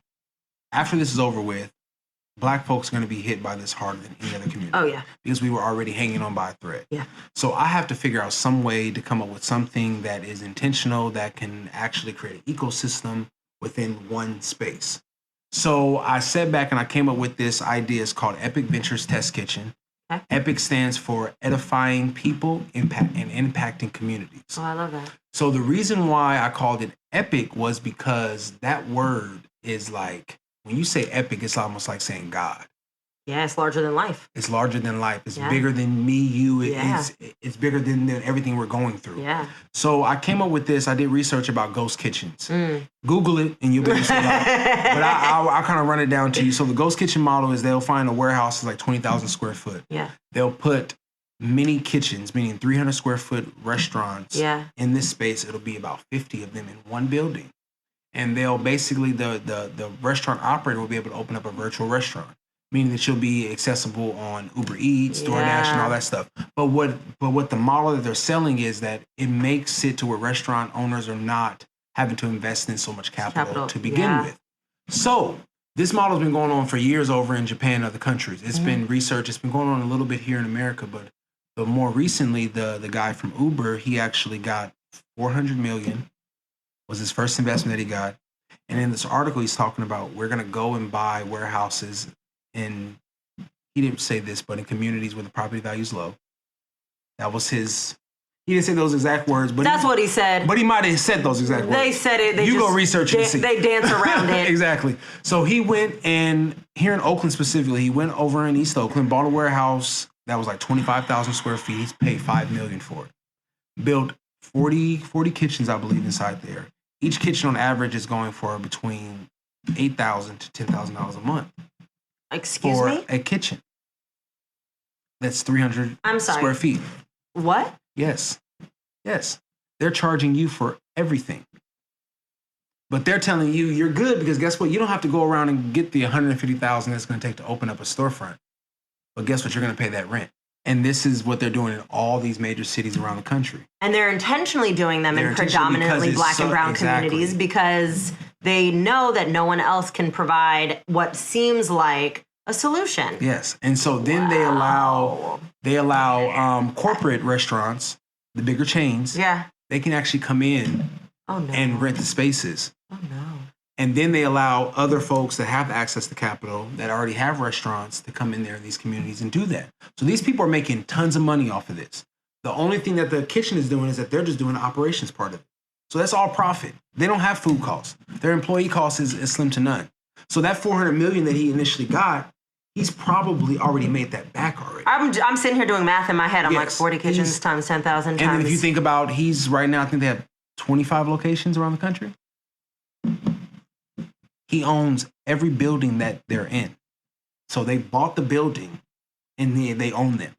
after this is over with, Black folks are going to be hit by this harder than any other community. Oh, yeah. Because we were already hanging on by a thread. Yeah. So I have to figure out some way to come up with something that is intentional, that can actually create an ecosystem within one space. So I sat back and I came up with this idea. It's called Epic Ventures Test Kitchen. Okay. EPIC stands for Edifying People and Impacting Communities. Oh, I love that. So the reason why I called it epic was because that word is like, when you say epic, it's almost like saying God. Yeah, it's larger than life. It's larger than life. It's bigger than me, you. It's bigger than everything we're going through. Yeah. So I came up with this. I did research about ghost kitchens. Google it and you'll be able to see it. But I'll kind of run it down to you. So the ghost kitchen model is they'll find a warehouse that's like 20,000 square foot. Yeah. They'll put mini kitchens, meaning 300 square foot restaurants in this space. It'll be about 50 of them in one building. And they'll basically, the restaurant operator will be able to open up a virtual restaurant, meaning that you'll be accessible on Uber Eats, DoorDash, and all that stuff. But what the model that they're selling is that it makes it to where restaurant owners are not having to invest in so much capital to begin with. So this model has been going on for years over in Japan and other countries. It's been researched. It's been going on a little bit here in America, but more recently, the guy from Uber, he actually got $400 million, was his first investment that he got. And in this article, he's talking about we're going to go and buy warehouses in, he didn't say this, but in communities where the property value is low. That was his, he didn't say those exact words, but that's what he said. But he might have said those exact words. They said it. You go research it and see. They dance around it. Exactly. So he went, and here in Oakland specifically, he went over in East Oakland, bought a warehouse that was like 25,000 square feet. He's paid $5 million for it. Built 40 kitchens, I believe, inside there. Each kitchen on average is going for between $8,000 to $10,000 a month. Excuse me? A kitchen. That's 300 square feet. What? Yes. They're charging you for everything. But they're telling you you're good because guess what? You don't have to go around and get the $150,000 that's going to take to open up a storefront. But guess what? You're going to pay that rent. And this is what they're doing in all these major cities around the country. And they're intentionally doing them in predominantly Black and brown communities because they know that no one else can provide what seems like a solution. Yes. And so then they allow corporate restaurants, the bigger chains, they can actually come in and rent the spaces. Oh, no. And then they allow other folks that have access to capital that already have restaurants to come in there in these communities and do that. So these people are making tons of money off of this. The only thing that the kitchen is doing is that they're just doing the operations part of it. So that's all profit. They don't have food costs. Their employee cost is slim to none. So that $400 million that he initially got, he's probably already made that back already. I'm sitting here doing math in my head. I'm like 40 kitchens times 10,000 times. And then if you think about, he's right now, I think they have 25 locations around the country. He owns every building that they're in. So they bought the building and they own them.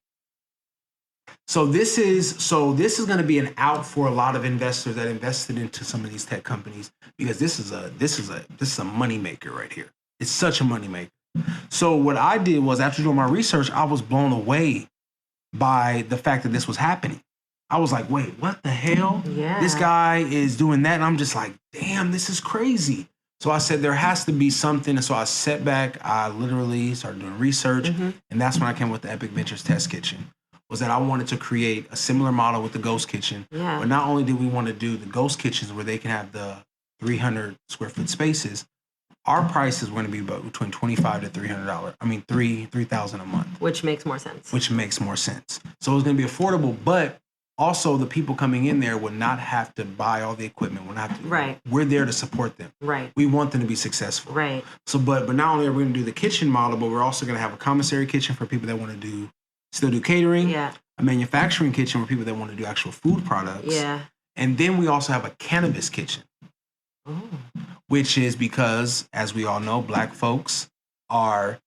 So this is going to be an out for a lot of investors that invested into some of these tech companies because this is a money maker right here. It's such a money maker. So what I did was after doing my research, I was blown away by the fact that this was happening. I was like, wait, what the hell? Yeah. This guy is doing that. And I'm just like, damn, this is crazy. So I said, there has to be something. And so I sat back, I literally started doing research. And that's when I came with the Epic Ventures Test Kitchen. was that I wanted to create a similar model with the ghost kitchen. Yeah. But not only did we want to do the ghost kitchens where they can have the 300 square foot spaces, our prices were going to be about between $25 to $300. I mean, $3,000 a month. Which makes more sense. So it was going to be affordable, but also the people coming in there would not have to buy all the equipment. We're there to support them. Right. We want them to be successful. Right. So, but not only are we going to do the kitchen model, but we're also going to have a commissary kitchen for people that want to still do catering. Yeah. A manufacturing kitchen for people that want to do actual food products. Yeah. And then we also have a cannabis kitchen. Oh. Which is because, as we all know, Black folks are,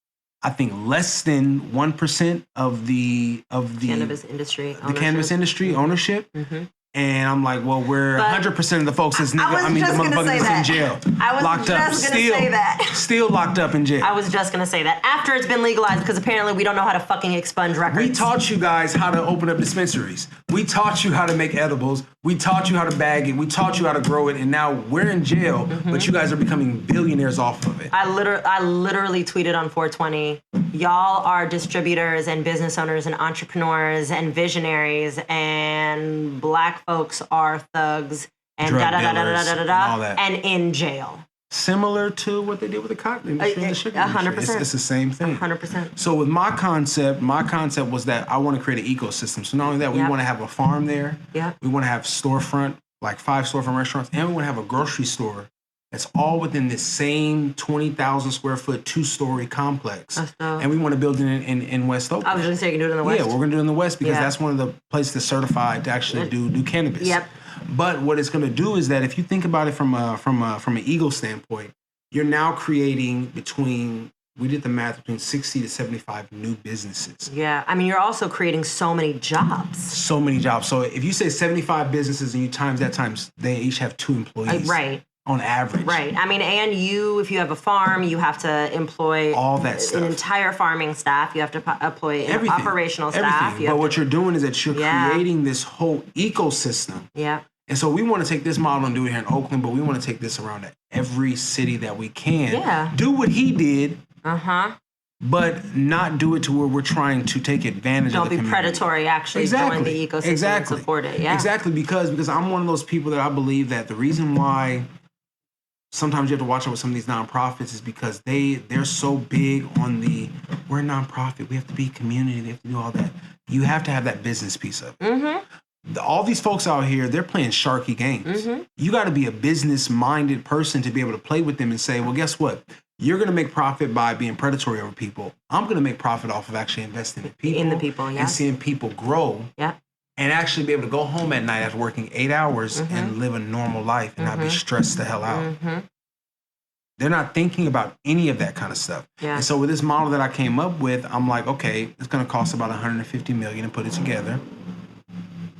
I think, less than 1% of the cannabis industry ownership. The cannabis industry ownership. Mm-hmm. And I'm like, well, we're 100% of the folks that's the motherfuckers that's in jail. I was locked just up. Gonna Still, say that. Still locked up in jail. I was just going to say that. After it's been legalized, because apparently we don't know how to fucking expunge records. We taught you guys how to open up dispensaries. We taught you how to make edibles. We taught you how to bag it. We taught you how to grow it. And now we're in jail, but you guys are becoming billionaires off of it. I literally tweeted on 420, y'all are distributors and business owners and entrepreneurs and visionaries, and Black folks are thugs and drug dealers and all that. And in jail. Similar to what they did with the cotton industry and the sugar industry. It's the same thing. 100%. So with my concept was that I want to create an ecosystem. So not only that, we want to have a farm there. Yeah. We want to have storefront, like 5 storefront restaurants, and we want to have a grocery store that's all within this same 20,000 square foot, 2-story complex. And we want to build it in West Oakland. I was going to say you can do it in the West. Yeah, we're going to do it in the West because that's one of the places that's certified to actually do cannabis. Yep. But what it's going to do is that if you think about it from an ego standpoint, you're now creating we did the math, between 60 to 75 new businesses. Yeah. I mean, you're also creating so many jobs. So many jobs. So if you say 75 businesses and you times that times, they each have 2 employees. Right. On average. Right. I mean, and if you have a farm, you have to employ all that stuff. An entire farming staff. You have to employ operational staff. But what you're doing is that you're creating this whole ecosystem. Yeah. And so we want to take this model and do it here in Oakland, but we want to take this around to every city that we can. Yeah. Do what he did. Uh-huh. But not do it to where we're trying to take advantage of the community. Don't be predatory, actually. Join the ecosystem and support it. Yeah. Exactly, because I'm one of those people that I believe that the reason why sometimes you have to watch out with some of these nonprofits is because they're so big on we're a nonprofit, we have to be community, they have to do all that. You have to have that business piece of it. Mm-hmm. All these folks out here, they're playing sharky games. Mm-hmm. You got to be a business-minded person to be able to play with them and say, well, guess what? You're going to make profit by being predatory over people. I'm going to make profit off of actually investing in people. In the people, yeah. And seeing people grow. Yeah. And actually be able to go home at night after working 8 hours and live a normal life and not be stressed the hell out. Mm-hmm. They're not thinking about any of that kind of stuff. Yeah. And so with this model that I came up with, I'm like, okay, it's going to cost about $150 million to put it together.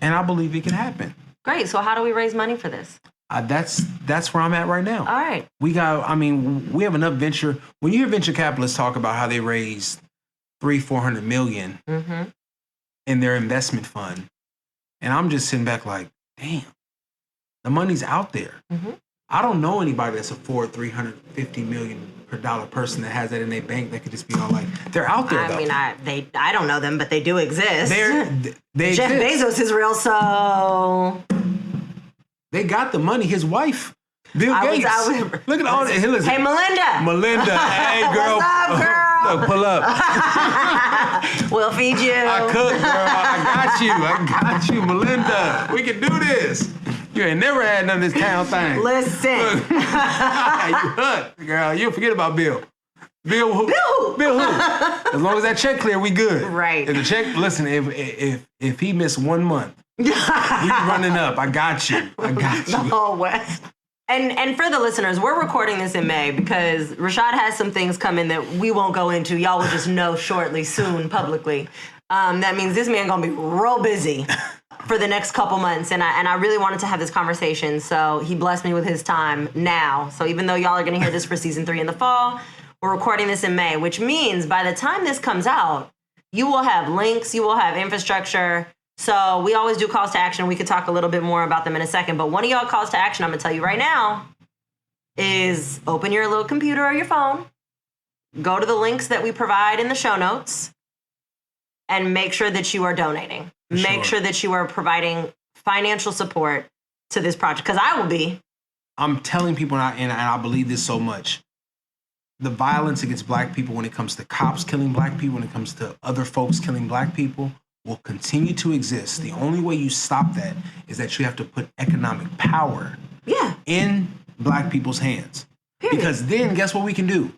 And I believe it can happen. Great. So how do we raise money for this? That's where I'm at right now. All right. We have enough venture. When you hear venture capitalists talk about how they raised $300-400 million in their investment fund, and I'm just sitting back like, damn, the money's out there. Mm-hmm. I don't know anybody that's afford $350 million per dollar person that has that in their bank that could just be all like, they're out there. I mean, I don't know them, but they do exist. They Jeff exist. Bezos is real, so they got the money. His wife, Bill Gates. Look at all that. Hey, Melinda. Hey, girl. What's up, girl? Look, pull up. We'll feed you. I cook, girl. I got you, Melinda. We can do this. You ain't never had none of this town thing. Listen. Look, you hooked, girl. You forget about Bill. Bill who? Bill who? As long as that check clear, we good. Right. If the check, listen, if he missed 1 month, we running up. I got you. The whole West. And for the listeners, we're recording this in May because Rashad has some things coming that we won't go into. Y'all will just know shortly, soon, publicly. That means this man gonna be real busy for the next couple months. And I really wanted to have this conversation, so he blessed me with his time now. So even though y'all are gonna hear this for season 3 in the fall, we're recording this in May, which means by the time this comes out, you will have links, you will have infrastructure. So we always do calls to action. We could talk a little bit more about them in a second. But one of y'all calls to action, I'm going to tell you right now, is open your little computer or your phone. Go to the links that we provide in the show notes. and make sure that you are donating. Make sure that you are providing financial support to this project, because I will be. I'm telling people, and I believe this so much, the violence against black people when it comes to cops killing black people, when it comes to other folks killing black people, will continue to exist. The only way you stop that is that you have to put economic power in black people's hands. Period. Because then guess what we can do?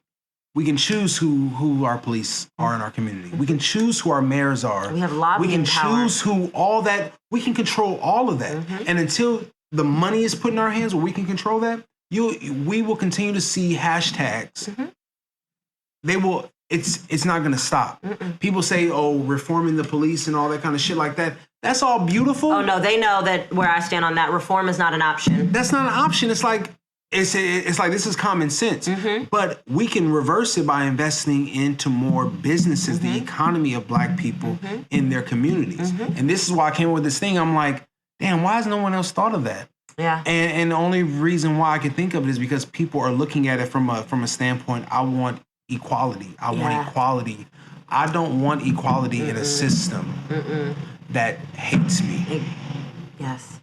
We can choose who our police are in our community. We can choose who our mayors are. We have lobbying power. We can choose who all that, we can control all of that. And until the money is put in our hands where we can control that, we will continue to see hashtags. They will, it's not gonna stop. People say, oh, reforming the police and all that kind of shit like that. That's all beautiful. Oh no, they know that where I stand on that. Reform is not an option. That's not an option. It's like, it's like this is common sense, but we can reverse it by investing into more businesses, the economy of black people in their communities. And this is why I came up with this thing. I'm like, damn, why has no one else thought of that? Yeah. And the only reason why I can think of it is because people are looking at it from a standpoint. I want equality. I want equality. I don't want equality in a system that hates me. Yes.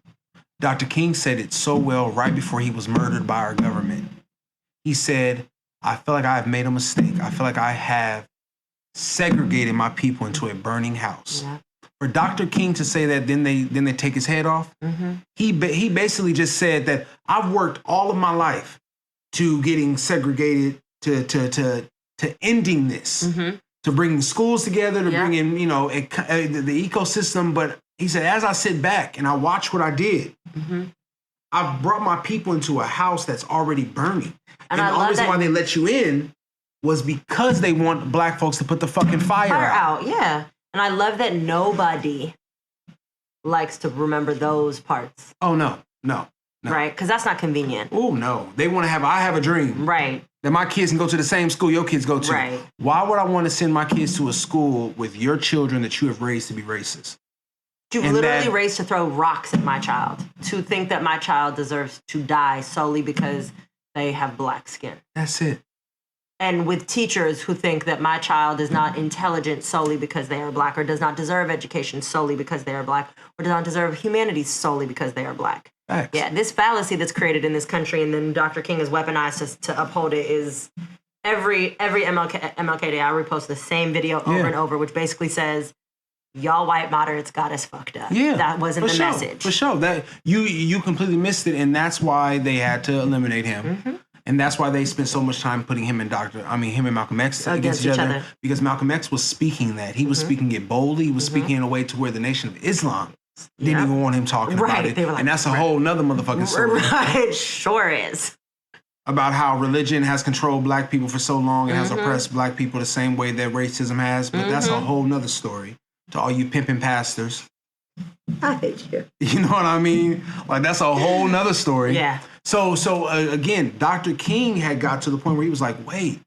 Dr. King said it so well right before he was murdered by our government. He said, I feel like I have made a mistake. I feel like I have segregated my people into a burning house. Yeah. For Dr. King to say that, then they take his head off. He basically just said that I've worked all of my life to getting segregated, to ending this, to bringing schools together, to bringing the ecosystem. But he said, as I sit back and I watch what I did, I've brought my people into a house that's already burning. And the only reason why they let you in was because they want black folks to put the fucking fire out. Yeah. And I love that nobody likes to remember those parts. Oh, no. Right? Because that's not convenient. Oh, no. They want to I have a dream. Right. That my kids can go to the same school your kids go to. Right. Why would I want to send my kids to a school with your children that you have raised to be racist? You've literally raised to throw rocks at my child, to think that my child deserves to die solely because they have black skin. That's it. And with teachers who think that my child is not intelligent solely because they are black, or does not deserve education solely because they are black, or does not deserve humanities solely because they are black. Facts. Yeah, this fallacy that's created in this country, and then Dr. King has weaponized to uphold it, is every MLK Day I repost the same video over and over, which basically says, y'all white moderates got us fucked up. Yeah, that wasn't the message. For sure. That you completely missed it, and that's why they had to eliminate him. And that's why they spent so much time putting him and Malcolm X against each other. Because Malcolm X was speaking that. He was speaking it boldly. He was speaking in a way to where the Nation of Islam didn't even want him talking about it. And that's a whole nother motherfucking story. Right, sure is. About how religion has controlled black people for so long and has oppressed black people the same way that racism has. But that's a whole nother story. To all you pimping pastors. I hate you. You know what I mean? Like, that's a whole nother story. Yeah. So again, Dr. King had got to the point where he was like, wait,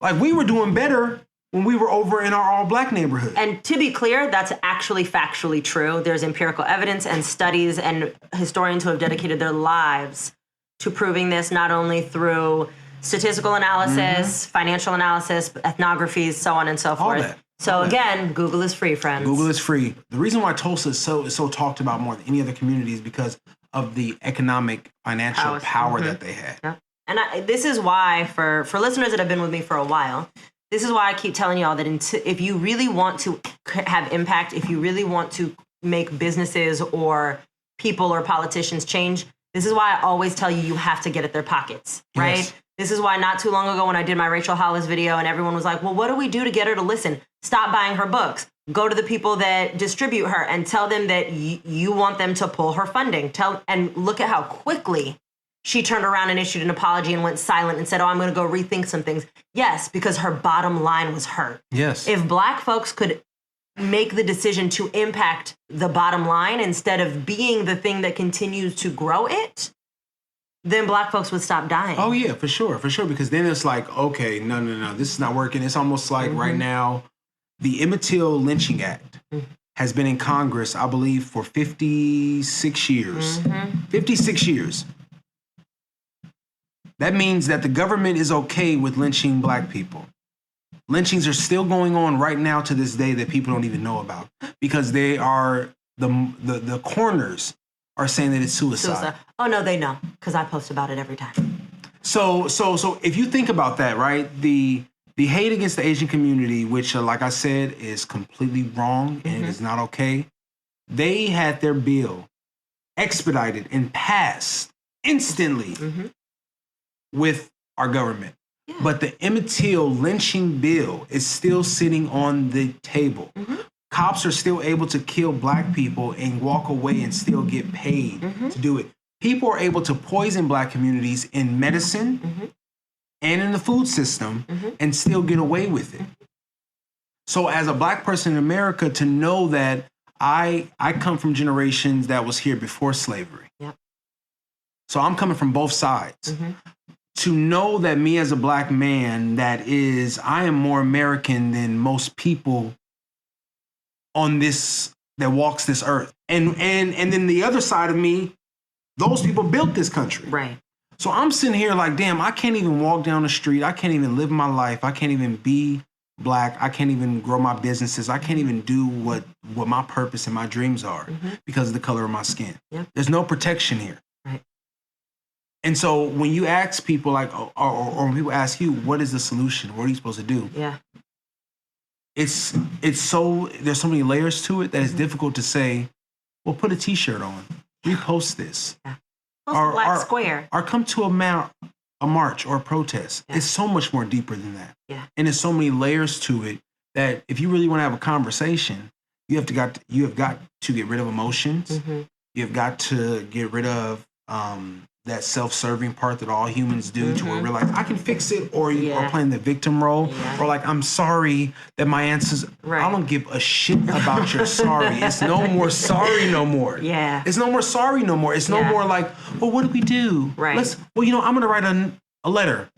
like we were doing better when we were over in our all black neighborhood. And to be clear, that's actually factually true. There's empirical evidence and studies and historians who have dedicated their lives to proving this, not only through statistical analysis, financial analysis, ethnographies, so on and so forth. All that. So again, Google is free, friends. Google is free. The reason why Tulsa is so talked about more than any other community is because of the economic, financial power that they had. Yeah. And this is why, for listeners that have been with me for a while, this is why I keep telling y'all that if you really want to have impact, if you really want to make businesses or people or politicians change, this is why I always tell you have to get at their pockets, right? Yes. This is why not too long ago when I did my Rachel Hollis video and everyone was like, well, what do we do to get her to listen? Stop buying her books. Go to the people that distribute her and tell them that you want them to pull her funding. And look at how quickly she turned around and issued an apology and went silent and said, oh, I'm going to go rethink some things. Yes, because her bottom line was hurt. Yes. If black folks could make the decision to impact the bottom line instead of being the thing that continues to grow it, then black folks would stop dying. Oh, yeah, for sure. Because then it's like, okay, no, this is not working. It's almost like right now, the Emmett Till Lynching Act has been in Congress, I believe, for 56 years. 56 years. That means that the government is okay with lynching black people. Lynchings are still going on right now to this day that people don't even know about because they are the coroners are saying that it's suicide. Oh no, they know because I post about it every time. So if you think about that, right? The hate against the Asian community, which, like I said, is completely wrong and is not okay. They had their bill expedited and passed instantly with our government. Yeah. But the Emmett Till lynching bill is still sitting on the table. Cops are still able to kill black people and walk away and still get paid to do it. People are able to poison black communities in medicine and in the food system and still get away with it. So as a black person in America, to know that I come from generations that was here before slavery. Yep. So I'm coming from both sides. To know that me as a black man, I am more American than most people on this, that walks this earth. And then the other side of me, those people built this country. Right. So I'm sitting here like, damn, I can't even walk down the street. I can't even live my life. I can't even be black. I can't even grow my businesses. I can't even do what my purpose and my dreams are because of the color of my skin. Yep. There's no protection here. Right. And so when you ask people like, or when people ask you, what is the solution? What are you supposed to do? Yeah. It's so, there's so many layers to it that it's difficult to say, well, put a t-shirt on, repost this. Yeah. Black square. Or come to a march or a protest. Yeah. It's so much more deeper than that. Yeah. And there's so many layers to it that if you really want to have a conversation, you have got to get rid of emotions. You have got to get rid of that self-serving part that all humans do to where we're like, I can fix it, or you are playing the victim role, or like, I'm sorry that my answers, I don't give a shit about your sorry. It's no more sorry no more. Yeah. It's no more sorry no more. It's no more like, well, what do we do? Right. I'm going to write a letter.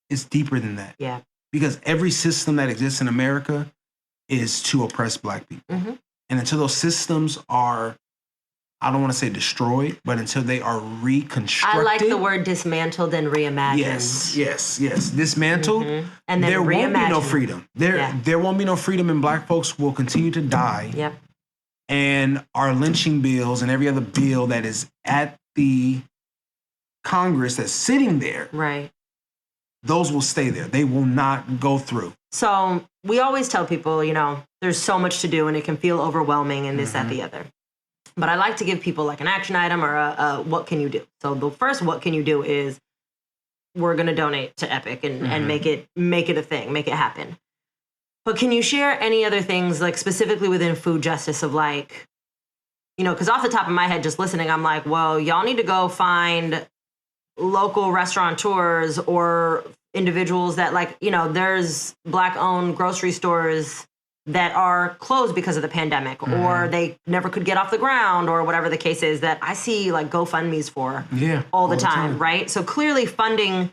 It's deeper than that. Yeah. Because every system that exists in America is to oppress black people. And until those systems are, I don't want to say destroyed, but until they are reconstructed. I like the word dismantled and reimagined. Yes. Dismantled. And then there won't be no freedom. There won't be no freedom, and black folks will continue to die. Yep. And our lynching bills and every other bill that is at the Congress that's sitting there, right? Those will stay there. They will not go through. So we always tell people, there's so much to do and it can feel overwhelming and this, that, the other. But I like to give people like an action item or a what can you do? So the first what can you do is we're going to donate to Epic and make it a thing, make it happen. But can you share any other things like specifically within food justice of like, because off the top of my head, just listening, I'm like, well, y'all need to go find local restaurateurs or individuals that like, there's black owned grocery stores that are closed because of the pandemic or they never could get off the ground or whatever the case is that I see like GoFundMe's for all the time, right? So clearly funding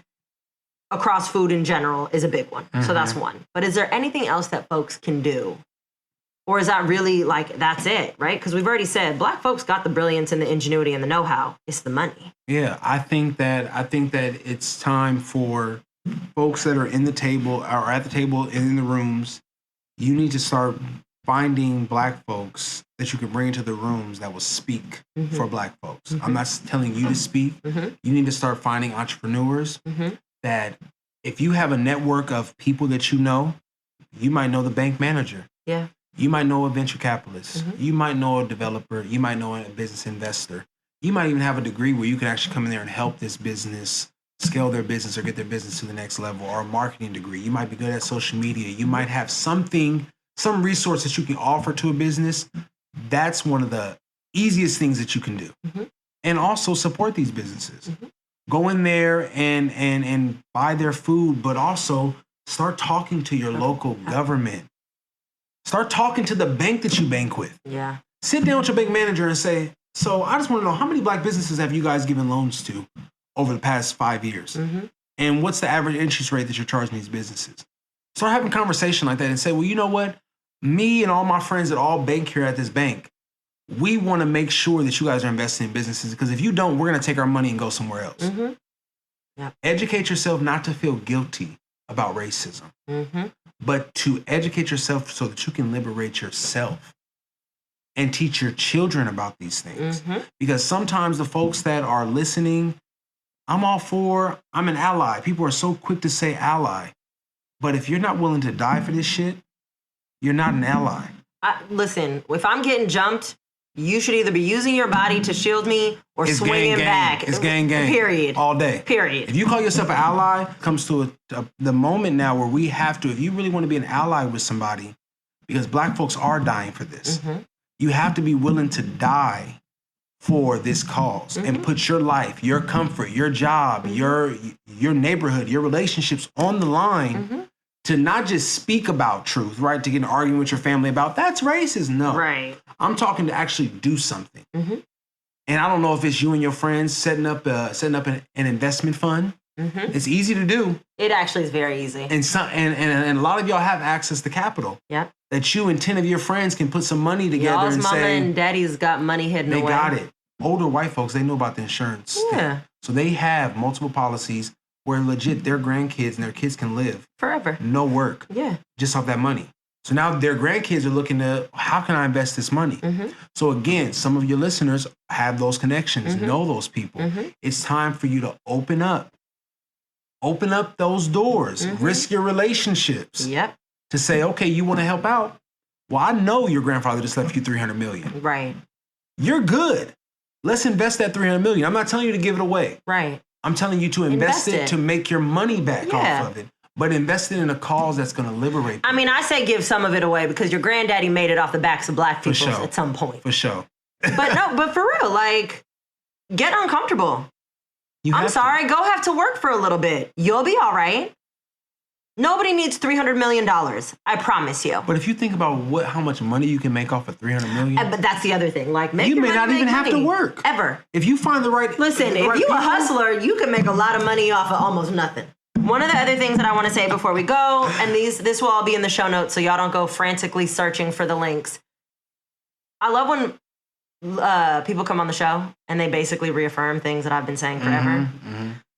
across food in general is a big one. So that's one. But is there anything else that folks can do? Or is that really like, that's it, right? Because we've already said black folks got the brilliance and the ingenuity and the know-how. It's the money. Yeah, I think that it's time for folks that are in the table or at the table and in the rooms. You need to start finding black folks that you can bring into the rooms that will speak for black folks. I'm not telling you to speak. You need to start finding entrepreneurs that if you have a network of people that you might know the bank manager. Yeah. You might know a venture capitalist. You might know a developer. You might know a business investor. You might even have a degree where you can actually come in there and help this business scale their business or get their business to the next level, or a marketing degree. You might be good at social media. You might have some resource that you can offer to a business. That's one of the easiest things that you can do. And also support these businesses. Go in there and buy their food, but also start talking to your local government. Start talking to the bank that you bank with. Yeah. Sit down with your bank manager and say, so I just want to know, how many black businesses have you guys given loans to over the past 5 years? And what's the average interest rate that you're charging these businesses? Start having a conversation like that and say, well, you know what? Me and all my friends that all bank here at this bank, we want to make sure that you guys are investing in businesses, because if you don't, we're going to take our money and go somewhere else. Yep. Educate yourself not to feel guilty about racism, but to educate yourself so that you can liberate yourself and teach your children about these things. Because sometimes the folks that are listening, I'm an ally. People are so quick to say ally. But if you're not willing to die for this shit, you're not an ally. Listen, if I'm getting jumped, you should either be using your body to shield me or swinging back. It's gang. Period. All day. Period. If you call yourself an ally, it comes to the moment now where we have to, if you really want to be an ally with somebody, because Black folks are dying for this, you have to be willing to die for this cause and put your life, your comfort, your job, your neighborhood, your relationships on the line to not just speak about truth, right? To get an argument with your family about that's racist. No. Right. I'm talking to actually do something. And I don't know if it's you and your friends setting up an investment fund. It's easy to do. It actually is very easy. And a lot of y'all have access to capital. Yep. That you and 10 of your friends can put some money together Y'all's and mama say and daddy's got money hidden away. They got it. Older white folks, they know about the insurance thing. So they have multiple policies where legit their grandkids and their kids can live forever. No work. Just off that money. So now their grandkids are looking to, how can I invest this money? So again, some of your listeners have those connections, know those people. It's time for you to open up those doors, risk your relationships. To say, okay, you want to help out? Well, I know your grandfather just left you $300 million. Right. You're good. Let's invest that $300 million. I'm not telling you to give it away. Right. I'm telling you to invest it to make your money back off of it. But invest it in a cause that's going to liberate people. I mean, I say give some of it away because your granddaddy made it off the backs of Black people at some point. For sure. But for real, like, get uncomfortable. I'm sorry, go have to work for a little bit. You'll be all right. Nobody needs $300 million. I promise you. But if you think about how much money you can make off of $300 million. But that's the other thing. Like, you may not even have to work. Ever. If you find the right Listen, if you're a hustler, you can make a lot of money off of almost nothing. One of the other things that I want to say before we go, and this will all be in the show notes so y'all don't go frantically searching for the links. I love when people come on the show and they basically reaffirm things that I've been saying forever.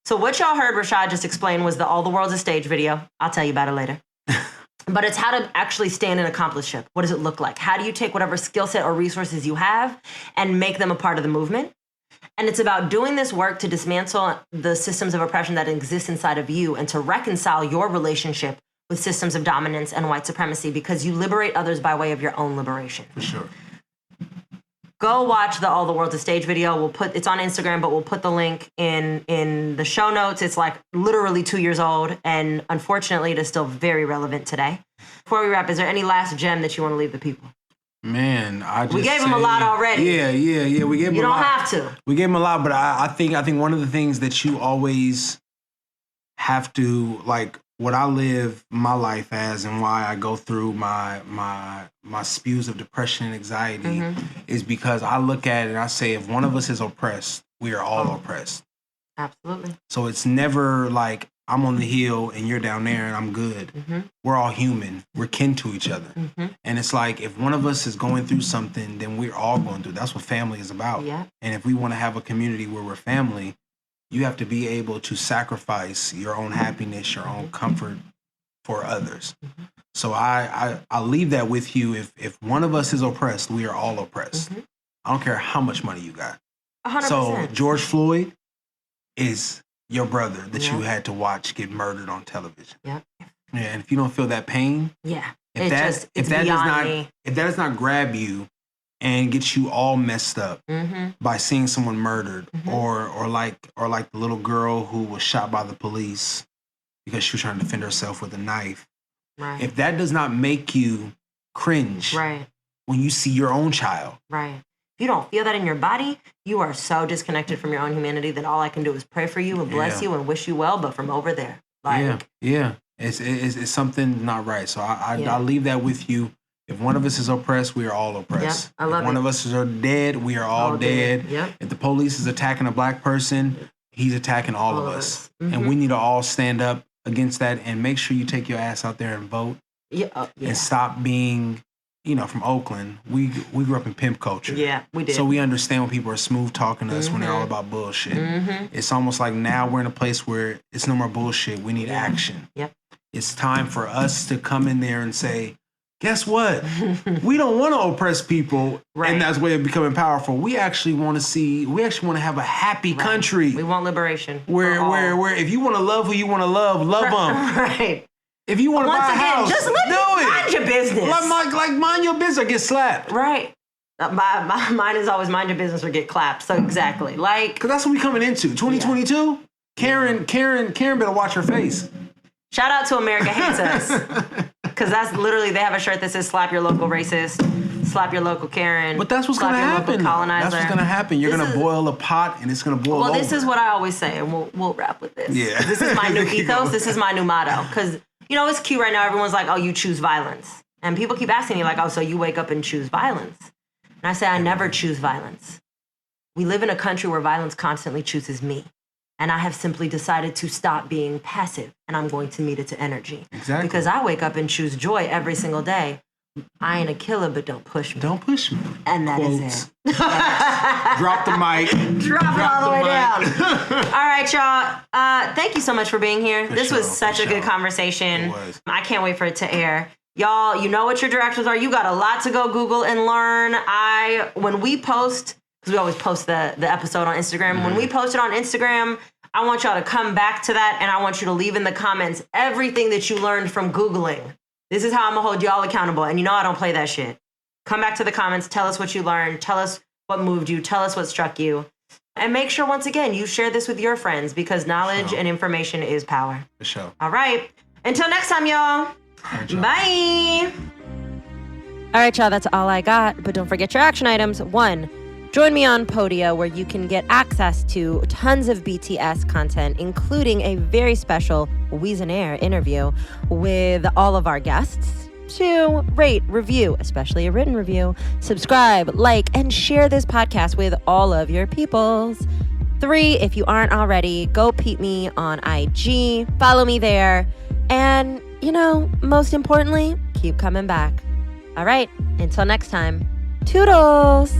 So what y'all heard Rashad just explain was the All the World's a Stage video. I'll tell you about it later. But it's how to actually stand and accomplish it. What does it look like? How do you take whatever skill set or resources you have and make them a part of the movement? And it's about doing this work to dismantle the systems of oppression that exist inside of you and to reconcile your relationship with systems of dominance and white supremacy because you liberate others by way of your own liberation. For sure. Go watch the All the World's a Stage video. It's on Instagram, but we'll put the link in the show notes. It's like literally 2 years old, and unfortunately, it is still very relevant today. Before we wrap, is there any last gem that you want to leave the people? Man, we gave them a lot already. Yeah. We gave them you a lot. don't have to. We gave them a lot, but I think one of the things that you always have to, like, what I live my life as and why I go through my spews of depression and anxiety is because I look at it and I say, if one of us is oppressed, we are all oppressed. Absolutely. So it's never like I'm on the hill and you're down there and I'm good. We're all human. We're kin to each other. And it's like, if one of us is going through something, then we're all going through. That's what family is about. Yeah. And if we want to have a community where we're family, you have to be able to sacrifice your own happiness, your own comfort for others. So I'll leave that with you. If one of us is oppressed, we are all oppressed. I don't care how much money you got. 100%. So George Floyd is your brother that you had to watch get murdered on television. Yeah. And if you don't feel that pain, if that does not grab you and get you all messed up by seeing someone murdered, or like the little girl who was shot by the police because she was trying to defend herself with a knife. Right. If that does not make you cringe when you see your own child. Right. If you don't feel that in your body, you are so disconnected from your own humanity that all I can do is pray for you and bless you and wish you well, but from over there. Like, It's something not right. So I'll leave that with you. If one of us is oppressed, we are all oppressed. Yep, I love if one of us is dead, we are all dead. Yep. If the police is attacking a Black person, he's attacking all of us. And we need to all stand up against that and make sure you take your ass out there and vote. And stop being, from Oakland. We grew up in pimp culture. Yeah, we did. So we understand when people are smooth talking to us when they're all about bullshit. It's almost like now we're in a place where it's no more bullshit. We need action. Yep. it's time for us to come in there and say, guess what? We don't want to oppress people, and that's way of becoming powerful. We actually want to have a happy country. We want liberation. Where if you want to love who you want to love them. Right. If you want to buy a house, just mind your business. Like mind your business or get slapped. Right. Mine is always mind your business or get clapped. So exactly. Because that's what we coming into. 2022, yeah. Karen better watch her face. Shout out to America Hates Us. Because that's literally, they have a shirt that says slap your local racist, slap your local Karen. But that's what's going to happen. That's what's going to happen. You're going to boil a pot and it's going to boil over. This is what I always say, and we'll wrap with this. Yeah. This is my new ethos. This is my new motto. Because, it's cute right now. Everyone's like, oh, you choose violence. And people keep asking me like, oh, so you wake up and choose violence. And I say, I never choose violence. We live in a country where violence constantly chooses me. And I have simply decided to stop being passive, and I'm going to meet it to energy. Exactly. Because I wake up and choose joy every single day. I ain't a killer, but don't push me. Don't push me. And that is it. Drop the mic. Drop it all the way down. All right, y'all. Thank you so much for being here. This was such a good conversation. It was. I can't wait for it to air. Y'all, you know what your directions are. You got a lot to go Google and learn. When we post, because we always post the episode on Instagram. When we post it on Instagram, I want y'all to come back to that, and I want you to leave in the comments everything that you learned from Googling. This is how I'm going to hold y'all accountable. And I don't play that shit. Come back to the comments. Tell us what you learned. Tell us what moved you. Tell us what struck you. And make sure, once again, you share this with your friends, because knowledge and information is power. For sure. All right. Until next time, y'all. Bye. All right, y'all. That's all I got. But don't forget your action items. 1, join me on Podia, where you can get access to tons of BTS content, including a very special Weezenaire interview with all of our guests. 2, rate, review, especially a written review, subscribe, like, and share this podcast with all of your peoples. 3, if you aren't already, go peep me on IG, follow me there, and, most importantly, keep coming back. All right, until next time, toodles!